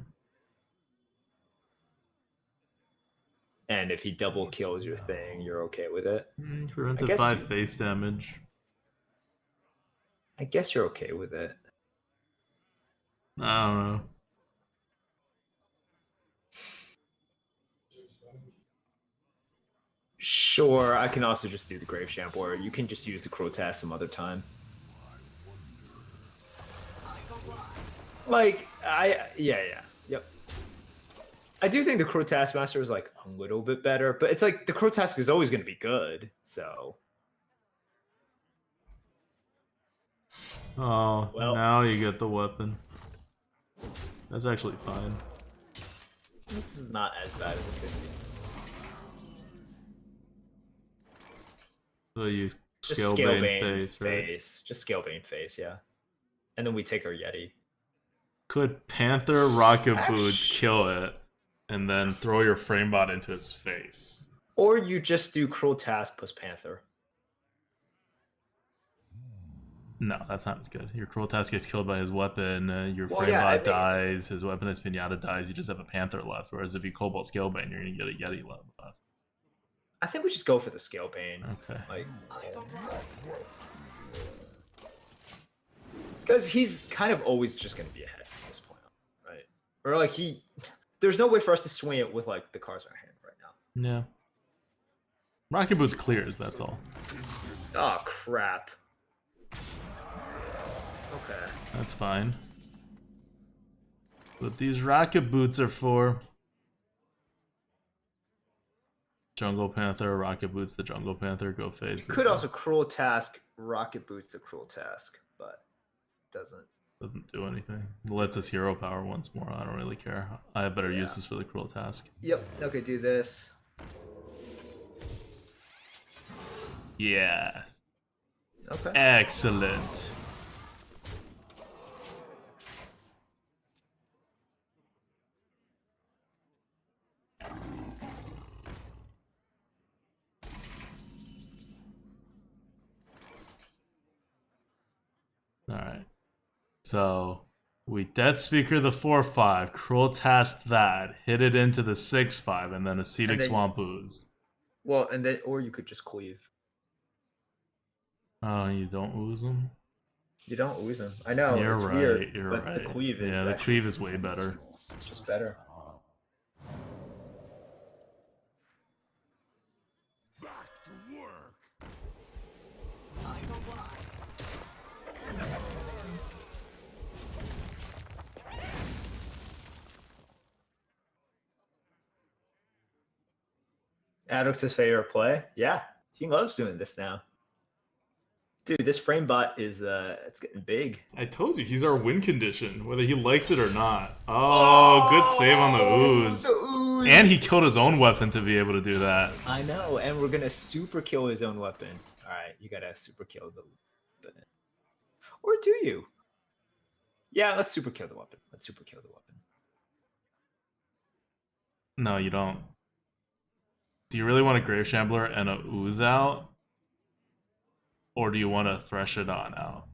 And if he double kills your thing, you're okay with it. Prevented guess 5 you- face damage. I guess you're okay with it. I don't know. Sure, I can also just do the Grave Shambler. You can just use the Cruel Task some other time. Like, yep. I do think the Cruel Taskmaster is like a little bit better, but it's like the Cruel Task is always going to be good, so. Oh, Well. now you get the weapon. That's actually fine. This is not as bad as it could be. So you Just Scalebane face, face, right? Just Scalebane face, yeah. And then we take our Yeti. Could Panther Rocket Actu- Boots kill it, and then throw your framebot into its face? Or you just do Cruel Task plus Panther. No, that's not as good. Your Cruel Task gets killed by his weapon, your Well, framebot yeah, I mean- dies, his weapon as Pinata dies, you just have a Panther left, whereas if you Cobalt Scalebane, you're going to get a Yeti left. I think we just go for the Scalebane. Okay. Like, because he's kind of always just going to be ahead from this point on, right? Or like there's no way for us to swing it with like the cards in our hand right now. Yeah. Rocket Boots clears, that's all. Oh crap. Okay. That's fine. What these Rocket Boots are for... Jungle Panther, Rocket Boots, the Jungle Panther, go face. Could also Cruel Task, Rocket Boots the Cruel Task, but doesn't. Doesn't do anything. It lets us hero power once more. I don't really care. I have better uses for the Cruel Task. Yep. Okay, do this. Yes. Okay. Excellent. Alright. So, we Death Speaker the 4/5, Cruel Task that, hit it into the 6/5, and then Acetic Swamp Ooze. Well, and then, or you could just cleave. Oh, you don't ooze them? You don't ooze them. I know. You're it's right, weird, you're but right. the cleave is yeah, the cleave is way better. just better. Back to work. Adduct's favorite play? Yeah, he loves doing this now. Dude, this frame bot is it's getting big. I told you, he's our win condition, whether he likes it or not. Oh, good save on the ooze. The ooze. And he killed his own weapon to be able to do that. I know, and we're gonna super kill his own weapon. Alright, you gotta super kill the weapon. Or do you? Yeah, let's super kill the weapon. Let's super kill the weapon. No, you don't. Do you really want a Grave Shambler and a ooze out? Or do you want to Thresh it on out?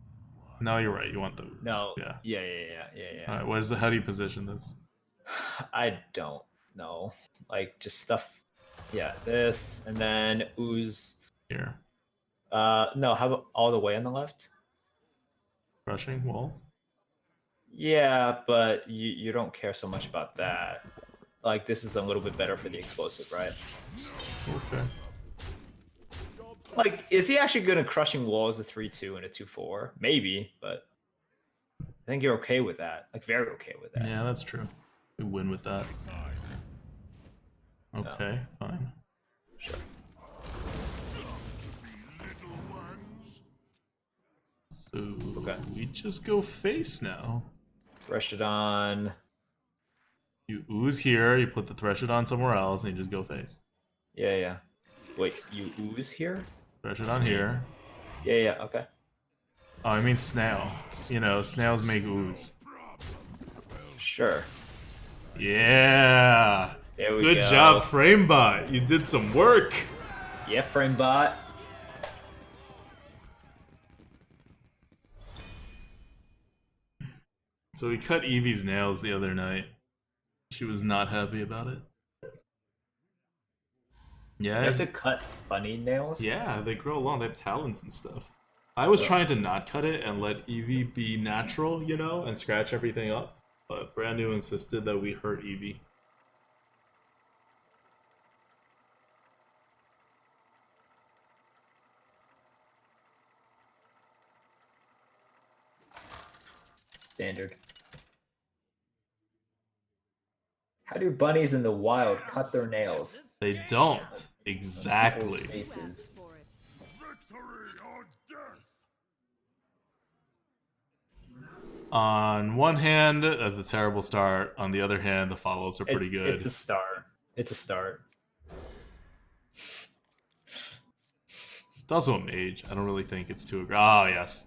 No, you're right. You want the ooze. No. Yeah. Yeah. All right. How do you position this? I don't know. Like just stuff. Yeah, this and then ooze. Here. No. How about all the way on the left? Crushing walls? Yeah, but you don't care so much about that. Like this is a little bit better for the explosive, right? Okay. Like, is he actually good at crushing walls a 3-2 and a 2-4? Maybe, but I think you're okay with that. Like very okay with that. Yeah, that's true. We win with that. Okay, fine. Sure. Little ones. So Okay. we just go face now. Rush it on. You ooze here, you put the Thresh somewhere else, and you just go face. Yeah. Wait, you ooze here? Thresh here. Yeah, okay. Oh, I mean snail. You know, snails make ooze. Sure. Yeah. There we Good go. job, Framebot. You did some work. Yeah, Framebot. So we cut Evie's nails the other night. She was not happy about it. Yeah. You have to cut bunny nails? Yeah, they grow long. They have talons and stuff. I was trying to not cut it and let Evie be natural, you know, and scratch everything up. But Brand New insisted that we hurt Evie. Standard. How do bunnies in the wild cut their nails? They don't. Exactly. People's faces. Victory or death. On one hand, that's a terrible start. On the other hand, the follow-ups are pretty good. It's a start. It's a start. It's also a mage. I don't really think it's too aggressive. Oh, yes.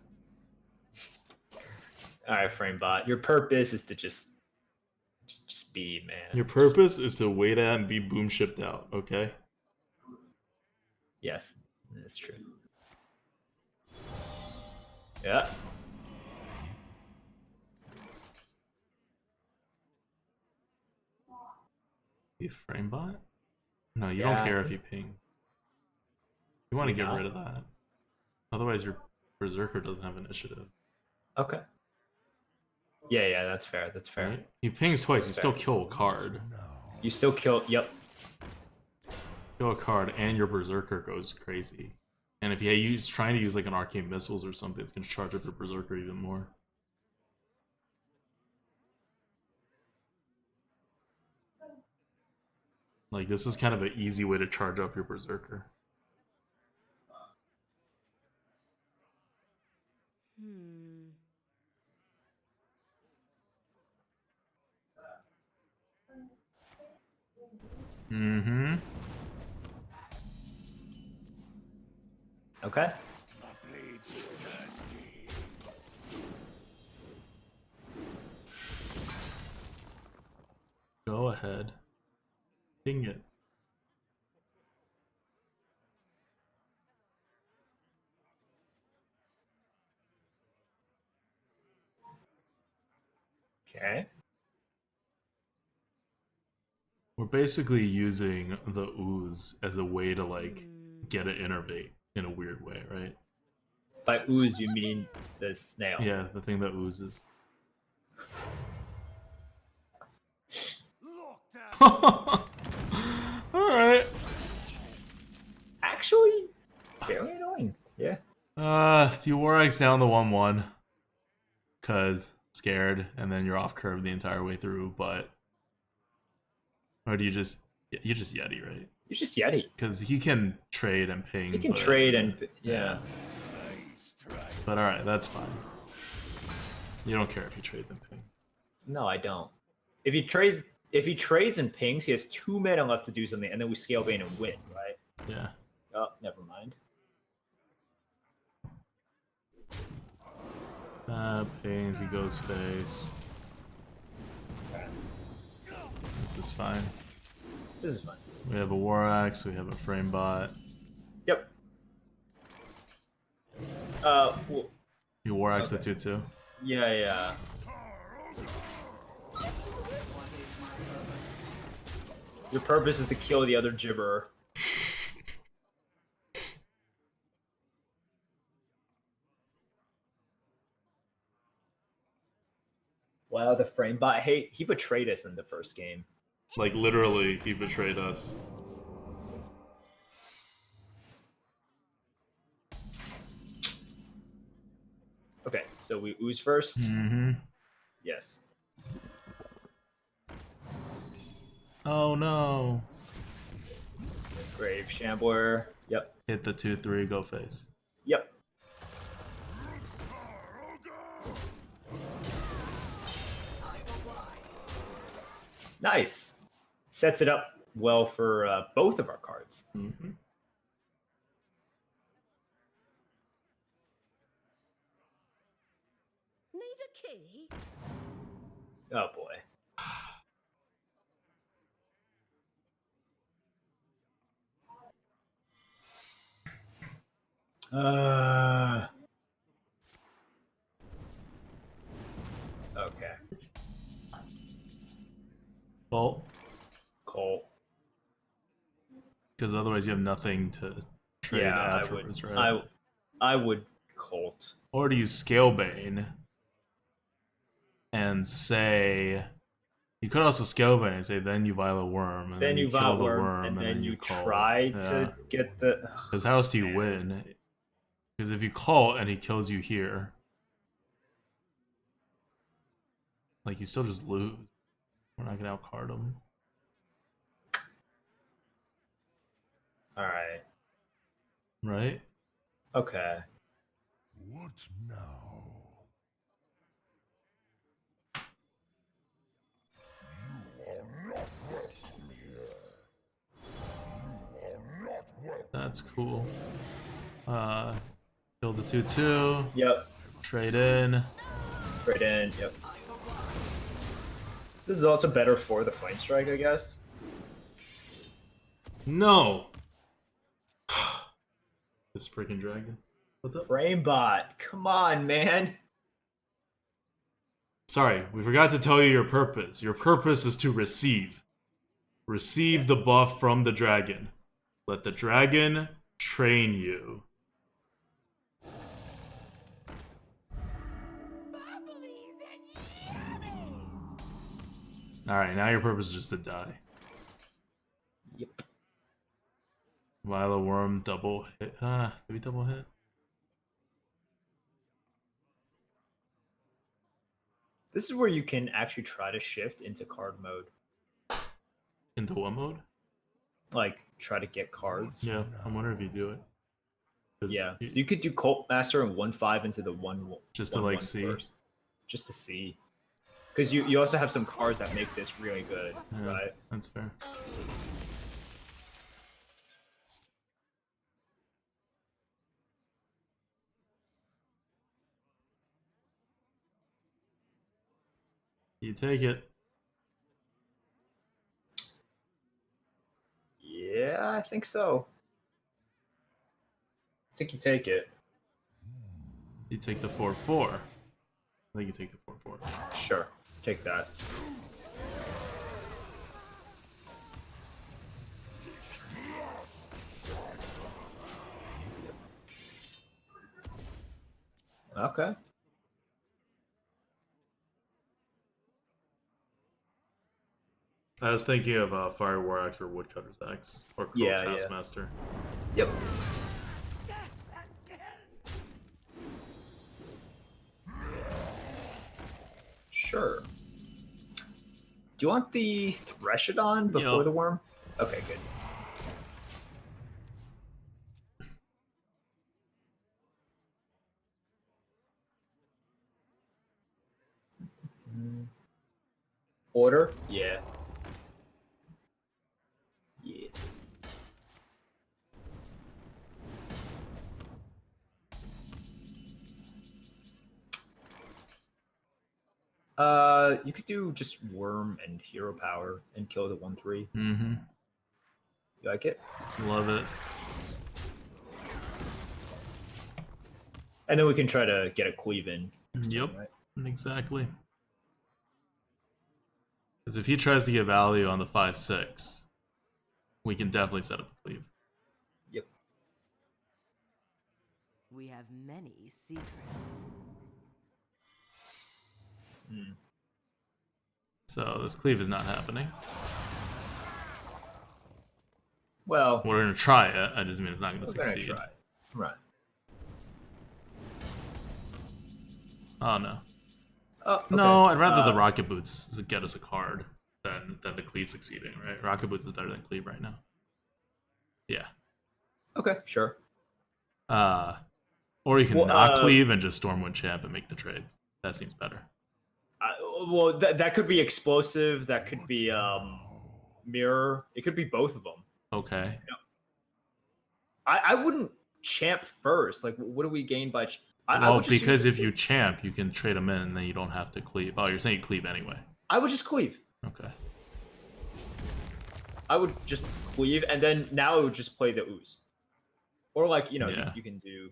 Alright, Framebot. Your purpose is to just be, man. Your purpose is to wait at and be boom shipped out, okay? Yes, that's true. Yeah. You Framebot? No, you Yeah. don't care if he pings. You want to Do you get not? rid of that. Otherwise, your Berserker doesn't have initiative. Okay. Yeah, that's fair. That's fair. Right? He pings twice. You That's still fair. kill a card. You still kill. Yep. Kill a card, and your Berserker goes crazy. And if he's trying to use like an Arcane Missiles or something, it's gonna charge up your Berserker even more. Like, this is kind of an easy way to charge up your Berserker. Mm-hmm. Okay. Go ahead. Ping it. Okay. We're basically using the ooze as a way to like get an innervate in a weird way, right? By ooze, you mean the snail. Yeah, the thing that oozes. Alright. Actually, fairly annoying. Yeah. Do you War X down the 1-1? Cause scared, and then you're off curve the entire way through, but or do you just Yeti, right? You just Yeti. Because he can trade and ping. He can but, trade and yeah. But alright, that's fine. You don't care if he trades and pings. No, I don't. If he trades and pings, he has 2 mana left to do something, and then we scale bane and win, right? Yeah. Oh, never mind. Pings, he goes face. Okay. This is fine. This is fun. We have a War Axe, we have a Frame Bot. Yep. Well, You War Axe Okay. the 2/2. yeah. Your purpose is to kill the other gibber. Wow, the frame bot. Hey, he betrayed us in the first game. Like, literally, he betrayed us. Okay, so we ooze first. Mm-hmm. Yes. Oh no. Grave Shambler. Yep. Hit the 2/3, go face. Yep. Nice. Sets it up well for both of our cards. Mm-hmm. Need a key? Oh boy. Okay. Well, Colt. because otherwise you have nothing to trade Yeah, afterwards, right? I would Colt. Or do you Scalebane and say... You could also Scalebane and say, then you Violet Worm, and Then you kill Vile the Worm, and then you call. try Yeah. to get the. Because how else do you Man. win? Because if you call and he kills you here, like, you still just lose. We're not gonna outcard him. All right. Right? Okay. What now? That's cool. Kill the 2/2. Yep. Trade in. Right in. Yep. This is also better for the Flame Strike, I guess. No! This freaking dragon. What's up? Framebot, come on, man. Sorry, we forgot to tell you your purpose. Your purpose is to receive. Receive the buff from the dragon. Let the dragon train you. Alright, now your purpose is just to die. Yep. Viola Worm double hit. Did we double hit? This is where you can actually try to shift into card mode. Into what mode? Like, try to get cards. Yeah, I wonder if you do it. 'Cause Yeah. So you could do Cult Master and 1/5 into the 1 Just to, 1/1 like, see? first. Just to see. Because you also have some cards that make this really good, Yeah, right? that's fair. You take it. Yeah, I think so. I think you take it. You take the 4/4. I think you take the 4/4. Sure. Take that. Okay. I was thinking of Fire War Axe or Woodcutter's Axe or Crow Yeah, yeah. Taskmaster. Yep. Sure. Do you want the Threshodon before Yup. the worm? Okay, good. Order? Yeah. Yeah. You could do just Worm and Hero Power and kill the 1/3. Mm-hmm. You like it? Love it. And then we can try to get a Cleave in. Yep. Right? Exactly. Because if he tries to get value on the 5/6, we can definitely set up a cleave. Yep. We have many secrets. Mm. So this cleave is not happening. Well, We're gonna try it. I just mean it's not gonna we're gonna succeed. try. Right. Oh no. Oh, okay. No, I'd rather the Rocket Boots get us a card than the cleave succeeding, right? Rocket Boots is better than cleave right now. Yeah. Okay, sure. Or you can Well, not cleave and just Stormwind Champ and make the trades. That seems better. Well, that could be explosive. That could be mirror. It could be both of them. Okay. I wouldn't champ first. Like, what do we gain by? I Well, would just because use if you champ, you can trade them in, and then you don't have to cleave. Oh, you're saying you cleave anyway. I would just cleave. Okay. I would just cleave, and then now I would just play the ooze, or like Yeah. you can do.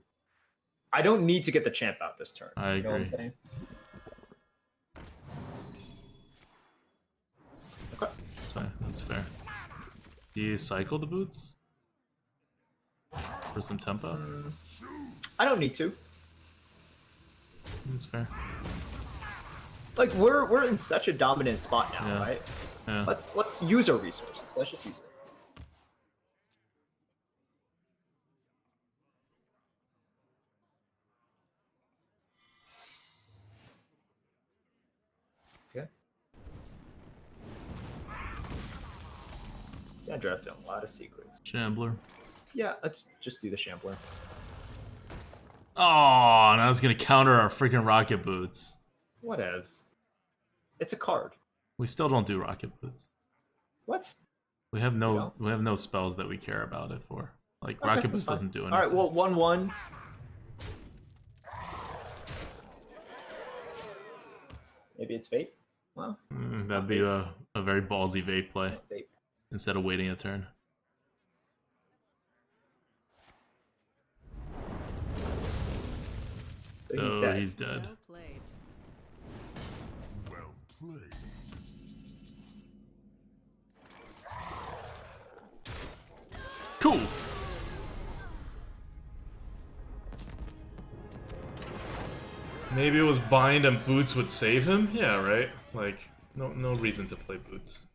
I don't need to get the champ out this turn. I You know what I'm agree. saying? Okay. That's fine. That's fair. Do you cycle the boots? For some tempo? I don't need to. That's fair. Like we're in such a dominant spot now, Yeah. right? Yeah. Let's use our resources. Let's just use it. Okay. Yeah, drafted a lot of secrets. Shambler. Yeah, let's just do the Shambler. Oh, now it's gonna counter our freaking Rocket Boots. Whatevs. It's a card. We still don't do Rocket Boots. What? We have no don't? we have no spells that we care about it for. Like Okay, Rocket that's Boots fine. doesn't do anything. All right, well, 1/1. Maybe it's Fate. Well, That'd be a very ballsy vape play Fate. instead of waiting a turn. So he's Oh, dead. he's dead. Well played. Well played. Cool. Maybe it was bind and boots would save him? Yeah, right? Like, No reason to play boots.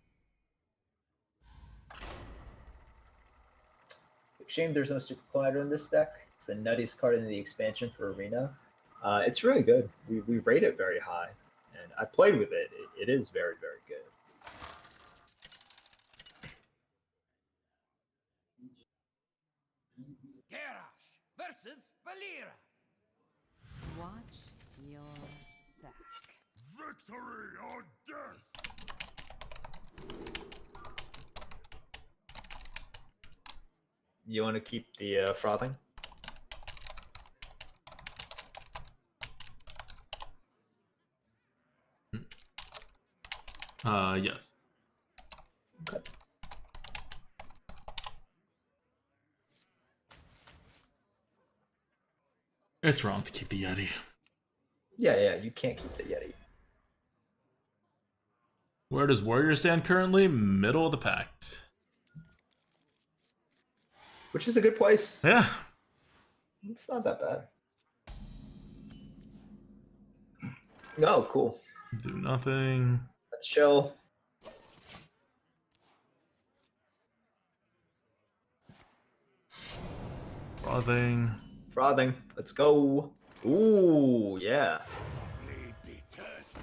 Shame there's no Super Collider in this deck. It's the nuttiest card in the expansion for Arena. It's really good. We rate it very high, and I played with it. It is very, very good. Garrosh versus Valera. Watch your back. Victory or death! You want to keep the frothing? Yes. Okay. It's wrong to keep the Yeti. Yeah, you can't keep the Yeti. Where does Warrior stand currently? Middle of the pack. Which is a good place. Yeah. It's not that bad. No, cool. Do nothing. Let's chill. Frothing. Frothing. Let's go. Ooh, yeah. Need be thirsty.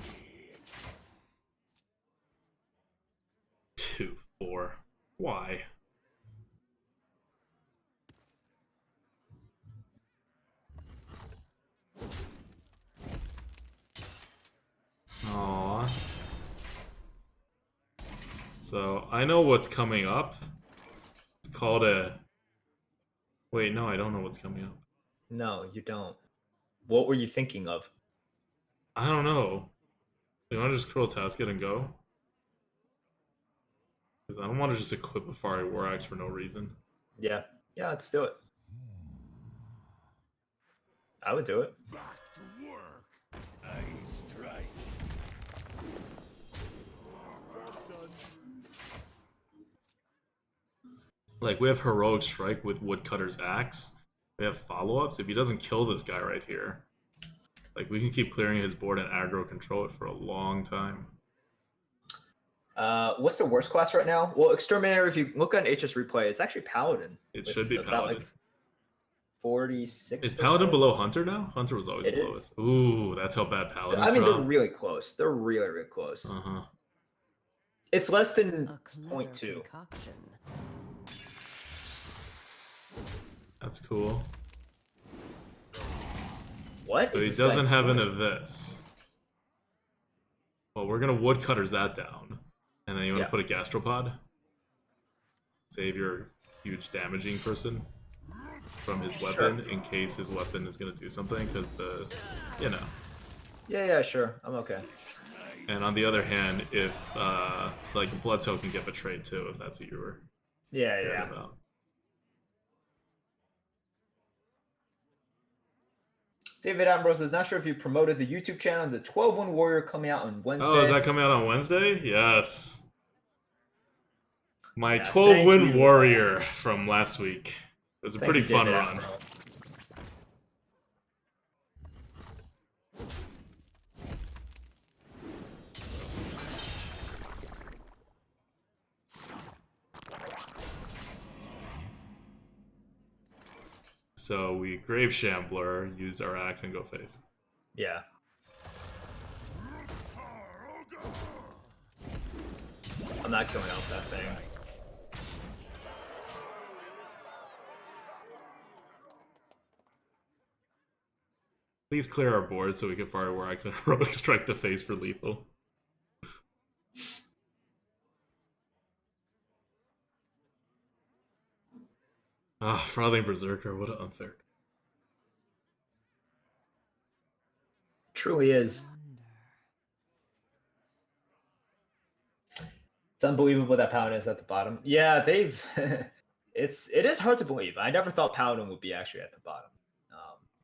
2-4. Why? Aww. So, I know what's coming up. It's called a... Wait, no, I don't know what's coming up. No, you don't. What were you thinking of? I don't know. You want to just Cruel Task it and go? Because I don't want to just equip a Fiery War Axe for no reason. Yeah, let's do it. I would do it. Back to work. I strike. Like, we have Heroic Strike with Woodcutter's Axe. We have follow-ups. If he doesn't kill this guy right here, like, we can keep clearing his board and aggro control it for a long time. What's the worst class right now? Well, Exterminator, if you look on HS Replay, it's actually Paladin. It with should be about, Paladin. like, 46. Is Paladin below Hunter now? Hunter was always It below is. us. Ooh, that's how bad Paladin I mean, they're dropped. really close. They're really, really close. Uh-huh. It's less than A clever 0.2. concoction. That's cool. What? But is he this guy doesn't have doing? an Abyss. Well, we're gonna Woodcutters that down. And then you want to Yeah. put a Gastropod? Save your huge damaging person from his weapon in case his weapon is gonna do something, because the... You know. Yeah, sure. I'm okay. And on the other hand, if, like, Bloodsoul can get betrayed too, if that's what you were Yeah. caring about. David Ambrose is not sure if you promoted the YouTube channel. The 12-1 Warrior coming out on Wednesday. Oh, is that coming out on Wednesday? Yes. My Yeah, 12-win thank you. warrior from last week. It was a Thank pretty you, fun David run. Ambrose. So we Grave Shambler, use our axe, and go face. Yeah. I'm not killing out that thing. Please clear our board so we can fire War Axe and Heroic Strike the face for lethal. Ah, Frothing Berserker, what an unfair. Truly is. It's unbelievable that Paladin is at the bottom. Yeah, they've. It is hard to believe. I never thought Paladin would be actually at the bottom.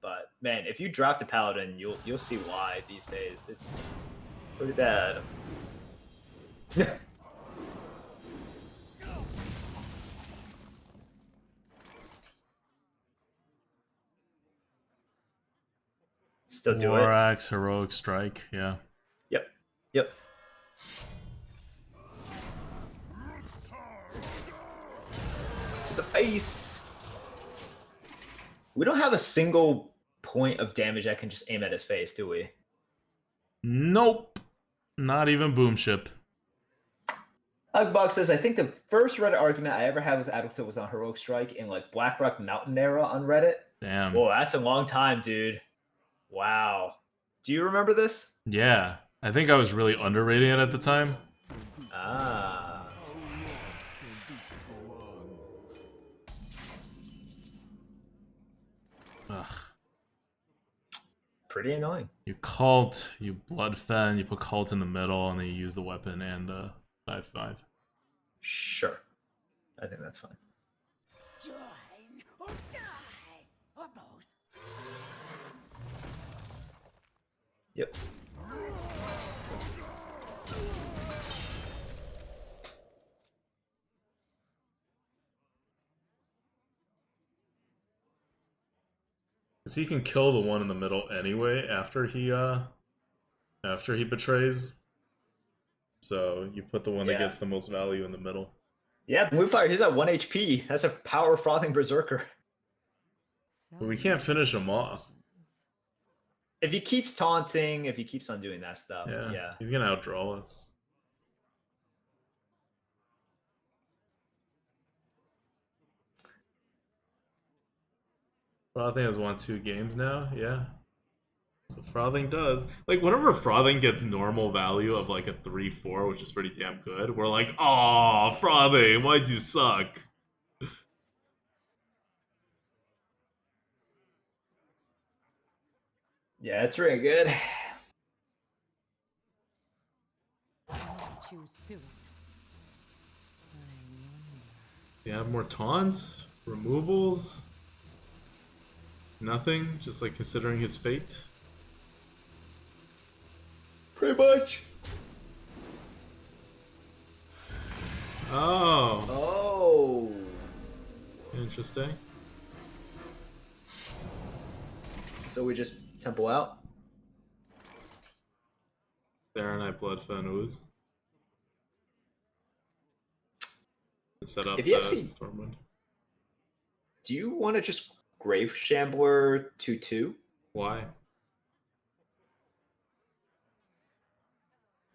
But man, if you draft a Paladin, you'll see why these days. It's pretty bad. Still do War it. Axe, Heroic Strike, yeah. Yep. The face. We don't have a single point of damage I can just aim at his face, do we? Nope. Not even Boom Ship. Hugbug says, I think the first Reddit argument I ever had with ADWCTA was on Heroic Strike in like Blackrock Mountain era on Reddit. Damn. Whoa, that's a long time, dude. Wow. Do you remember this? Yeah. I think I was really underrating it at the time. Ah. Ugh. Pretty annoying. You cult, you blood fen, you put cult in the middle, and then you use the weapon and the 5/5. Sure. I think that's fine. Join or die, or both. Yep. Because he can kill the one in the middle anyway after he betrays. So you put the one that gets the most value in the middle. Yeah, Bluefire, he's at 1 HP. That's a power frothing berserker. But we can't finish him off. If he keeps taunting, if he keeps on doing that stuff, yeah. He's gonna outdraw us. Frothing has won 2 games now, yeah. That's what Frothing does. Like, whenever Frothing gets normal value of like a 3-4, which is pretty damn good, we're like, "Aw, Frothing, why'd you suck?" Yeah, it's really good. Choose soon. Do you have more taunts? Removals? Nothing? Just like considering his fate? Pretty much. Oh, Oh. interesting. So we just tempo out? Saronite, Bloodfen, Ooze. Set up If you the see- Stormwind. Do you want to just Grave Shambler 2/2? Why?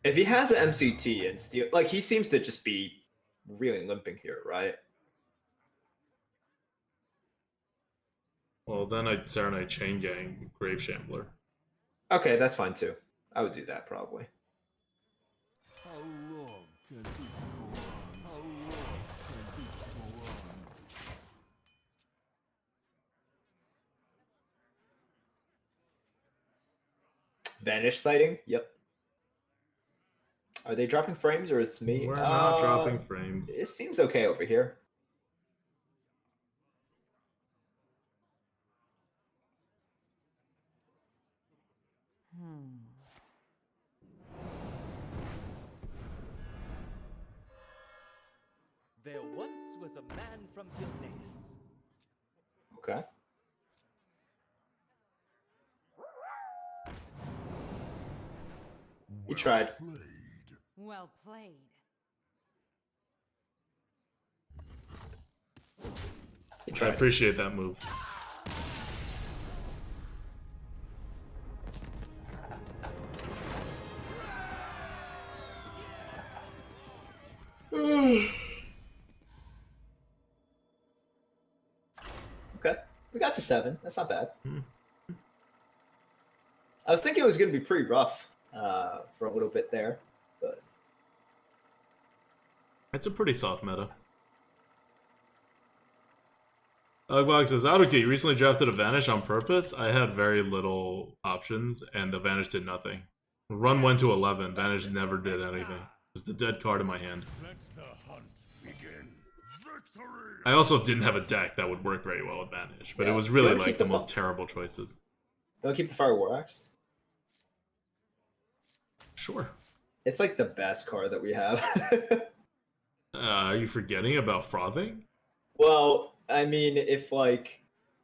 If he has an MCT and steal, like he seems to just be really limping here, right? Well, then I'd Saronite Chain Gang, Grave Shambler. Okay, that's fine too. I would do that probably. How long can this go on? How long can this go on? Vanish sighting? Yep. Are they dropping frames or it's me? We're not dropping frames. It seems okay over here. There once was a man from Gilneas. Okay. You tried. Played. Well played. You I tried. appreciate that move. Okay. We got to 7. That's not bad. I was thinking it was going to be pretty rough for a little bit there, but It's a pretty soft meta. Ugbog says, ADWCTA, you recently drafted a Vanish on purpose? I had very little options, and the Vanish did nothing. Run went to 11. Vanish never did anything. It was the dead card in my hand. Let the hunt begin. Victory! I also didn't have a deck that would work very well with Vanish, but Yeah. it was You really wanna like keep the the most terrible choices. don't keep the Fire War Axe. Sure. It's like the best card that we have. Are you forgetting about Frothing? Well, I mean, if like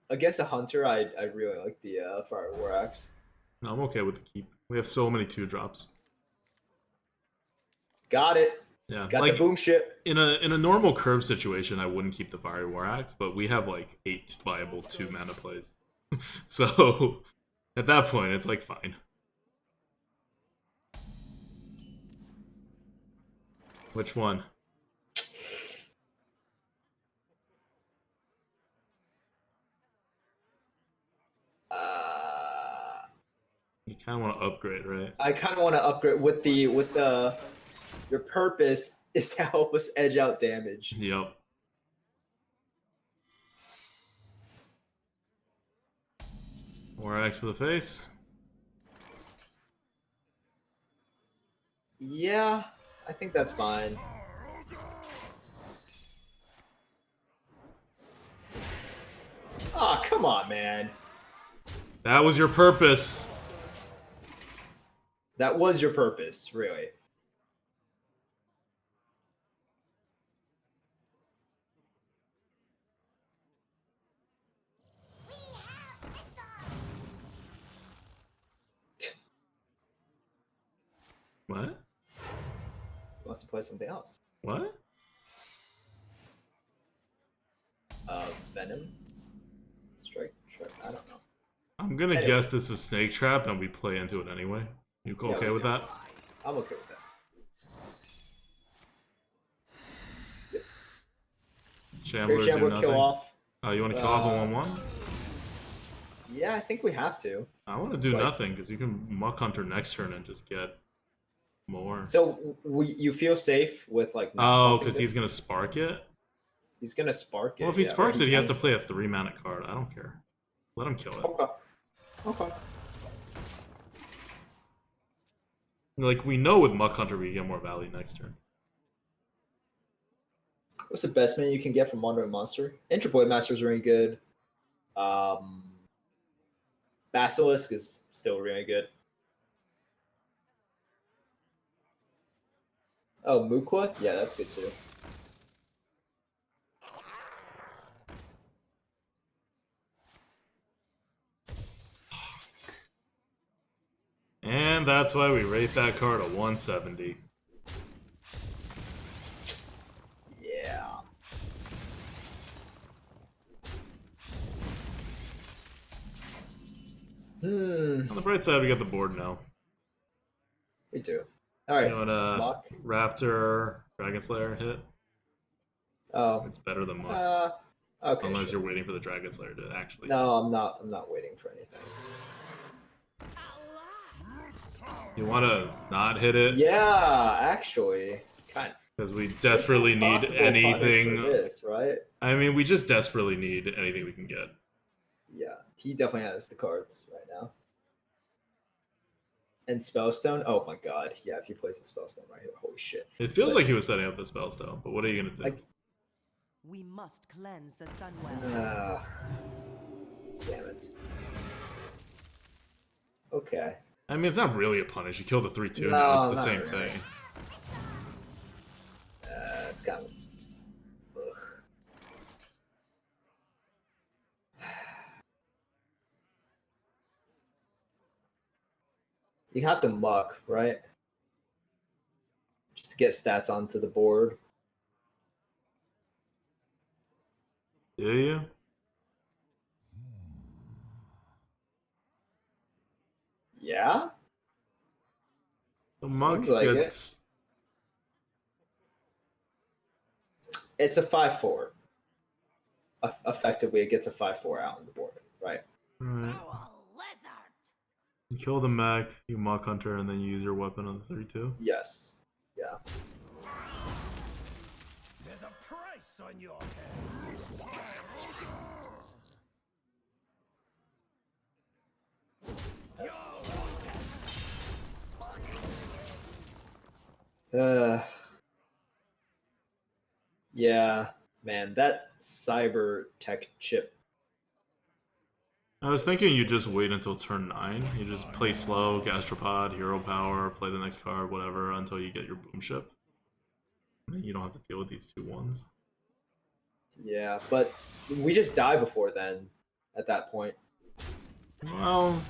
against a hunter, I really like the Fire War Axe. No, I'm okay with the keep. We have so many 2-drops. Got it. Yeah, Got like the boom ship. in a normal curve situation, I wouldn't keep the Fiery War Axe, but we have like 8 viable 2-mana plays, so at that point, it's like fine. Which one? You kind of want to upgrade, right? I kind of want to upgrade with the your purpose is to help us edge out damage. Yep. War Axe to the face. Yeah, I think that's fine. Ah, come on, man. That was your purpose. That was your purpose, really. What? Wants to play something else. What? Venom? Strike? I don't know. I'm gonna Anyway. guess this is Snake Trap and we play into it anyway. You Yeah, okay we with can. that? I'm okay with that. Shambler, Great do Shambler nothing. kill off. Oh, you want to kill off a 1/1? Yeah, I think we have to. I want to It's do like- nothing because you can Muck Hunter next turn and just get more. So you feel safe with like? not Oh, buffing because he's this? gonna spark it? He's gonna spark it. Well, if he yeah, or sparks it, he has to can- play a 3-mana card. I don't care. Let him kill it. Okay. Okay. Like, we know with Muck Hunter we get more value next turn. What's the best menu you can get from Wandering Monster? Intra-Blade Master is really good. Basilisk is still really good. Oh, Mukla? Yeah, that's good too. And that's why we rate that card a 170. Yeah. On the bright side, we got the board now. We do. All right. You want a Muck. Raptor, Dragon Slayer hit? Oh. It's better than Muck. Okay. Unless sure. you're waiting for the Dragon Slayer to actually. No, I'm not. I'm not waiting for anything. You want to not hit it? Yeah, actually, kind of. Because we desperately need Possible punish anything. for this, right? I mean, we just desperately need anything we can get. Yeah, he definitely has the cards right now. And Spellstone? Oh my god. Yeah, if he plays the Spellstone right here, holy shit. It feels like he was setting up the spell still, but what are you going to do? Like- We must cleanse the Sunwell. Damn it. Okay. I mean, it's not really a punish. You kill the 3/2 No, now. It's the not same really. thing. It's kind of... Ugh. You have to muck, right? Just to get stats onto the board. Do you? Yeah? The monk Seems like gets. It's a 5/4. Effectively, it gets a 5/4 out on the board, right? Alright. Foul lizard! You kill the mech, you Muck Hunter, and then you use your weapon on the 3/2. Yes. Yeah. There's a price on your head. Yeah, man, that cyber tech chip. I was thinking you just wait until turn 9. You just play slow, Gastropod, Hero Power, play the next card, whatever, until you get your Boom Ship. And then you don't have to deal with these 2/1s. Yeah, but we just die before then. At that point. Well,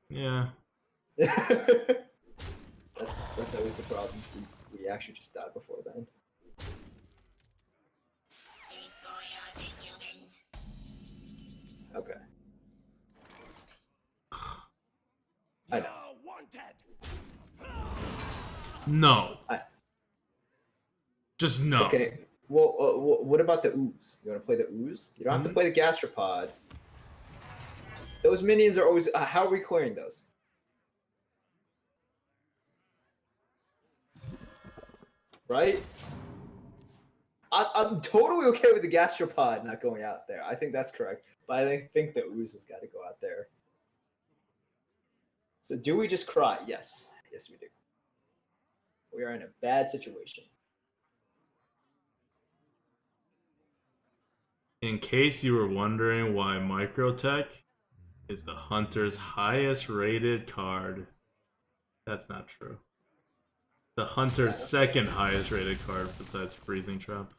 yeah. That's always the problem. We actually just died before then. Okay. I know. No. I, Just no. okay. Well, what about the ooze? You want to play the ooze? You don't have to play the gastropod. Those minions are always. How are we clearing those? Right? I'm totally okay with the gastropod not going out there. I think that's correct. But I think the ooze has got to go out there. So do we just cry? Yes. Yes, we do. We are in a bad situation. In case you were wondering why Microtech is the Hunter's highest rated card, that's not true. The Hunter's second highest rated card besides Freezing Trap.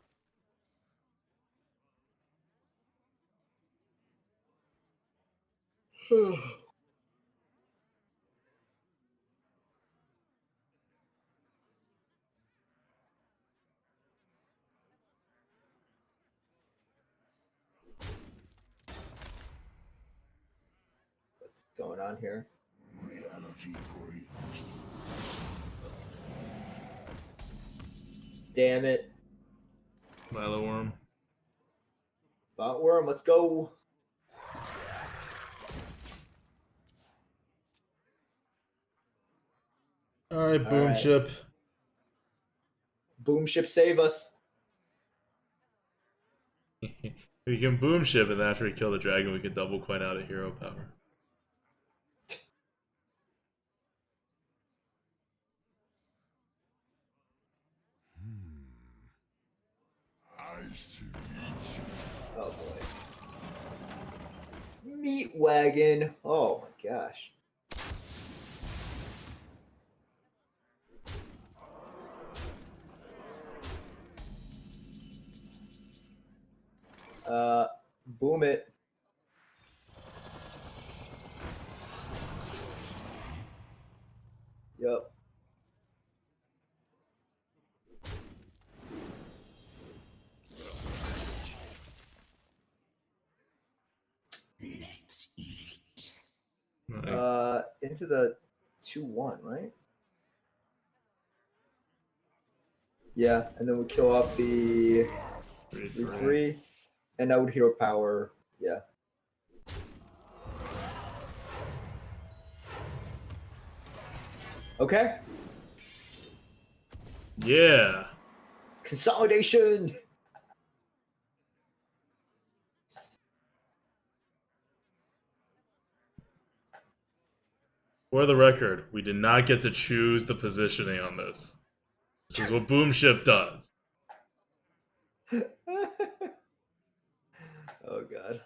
What's going on here? Reality breaks. Damn it. Milo Worm. Botworm, let's go. Alright, Boom Alright. Ship. Boom ship, save us. We can Boom Ship, and then after we kill the dragon, we can double coin out a hero power. Nice to meet you. Oh boy. Meat wagon. Oh my gosh. Boom it. Yep. Into the 2-1, right? Yeah, and then we kill off the 3-3, and that would hero power. Yeah. Okay. Yeah. Consolidation. For the record, we did not get to choose the positioning on this. This is what Boom Ship does. Oh god.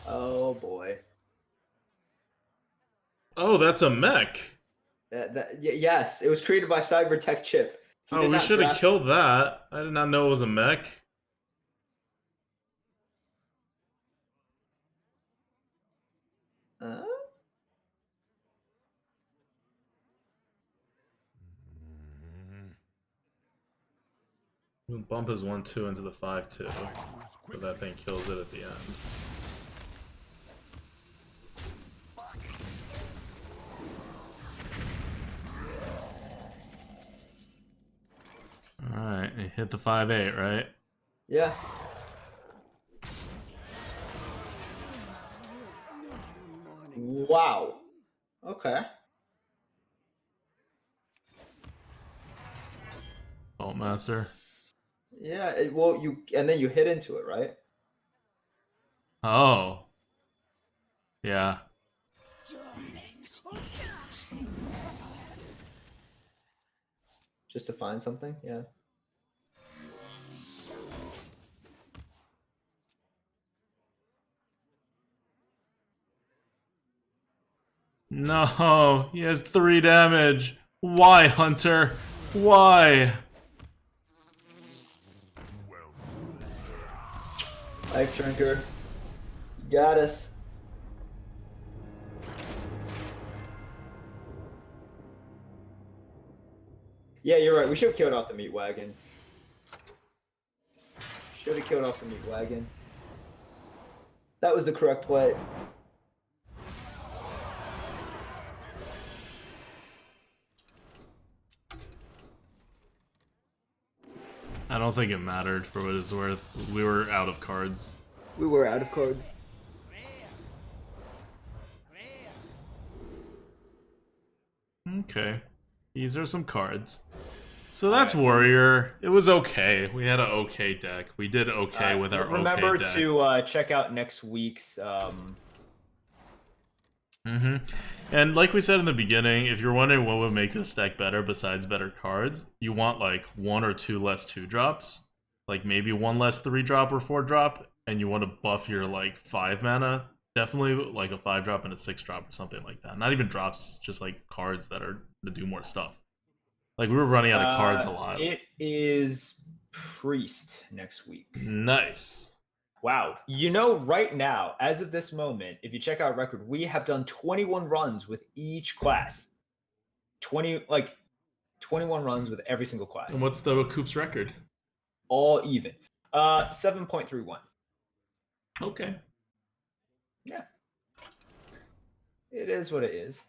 Oh boy. Oh, that's a mech. Yes, it was created by Cybertech Chip. He Oh, did we not should have draft- killed that. I did not know it was a mech. Huh? We'll bump his 1-2 into the 5-2. So that thing kills it at the end. Alright, he hit the 5-8, right? Yeah. Wow. Okay. Bolt Master. Yeah. Well, and then you hit into it, right? Oh. Yeah. Just to find something. Yeah. No, he has 3 damage. Why, Hunter? Why? Life Drinker. You got us. Yeah, you're right. We should have killed off the meat wagon. Should have killed off the meat wagon. That was the correct play. I don't think it mattered for what it's worth. We were out of cards. We were out of cards. Okay. These are some cards. So that's Warrior. It was okay. We had an okay deck. We did okay with our remember okay deck. to check out next week's And like we said in the beginning, if you're wondering what would make this deck better besides better cards, you want like 1 or 2 less 2-drops, like maybe 1 less 3-drop or 4-drop, and you want to buff your like 5 mana. Definitely like a 5-drop and a 6-drop or something like that. Not even drops, just like cards that are to do more stuff. Like we were running out of cards a lot. It is Priest next week. Nice. Wow. You know, right now, as of this moment, if you check our record, we have done 21 runs with each class. 21 runs with every single class. And what's the Coop's record? All even. 7.31. Okay. Yeah. It is what it is.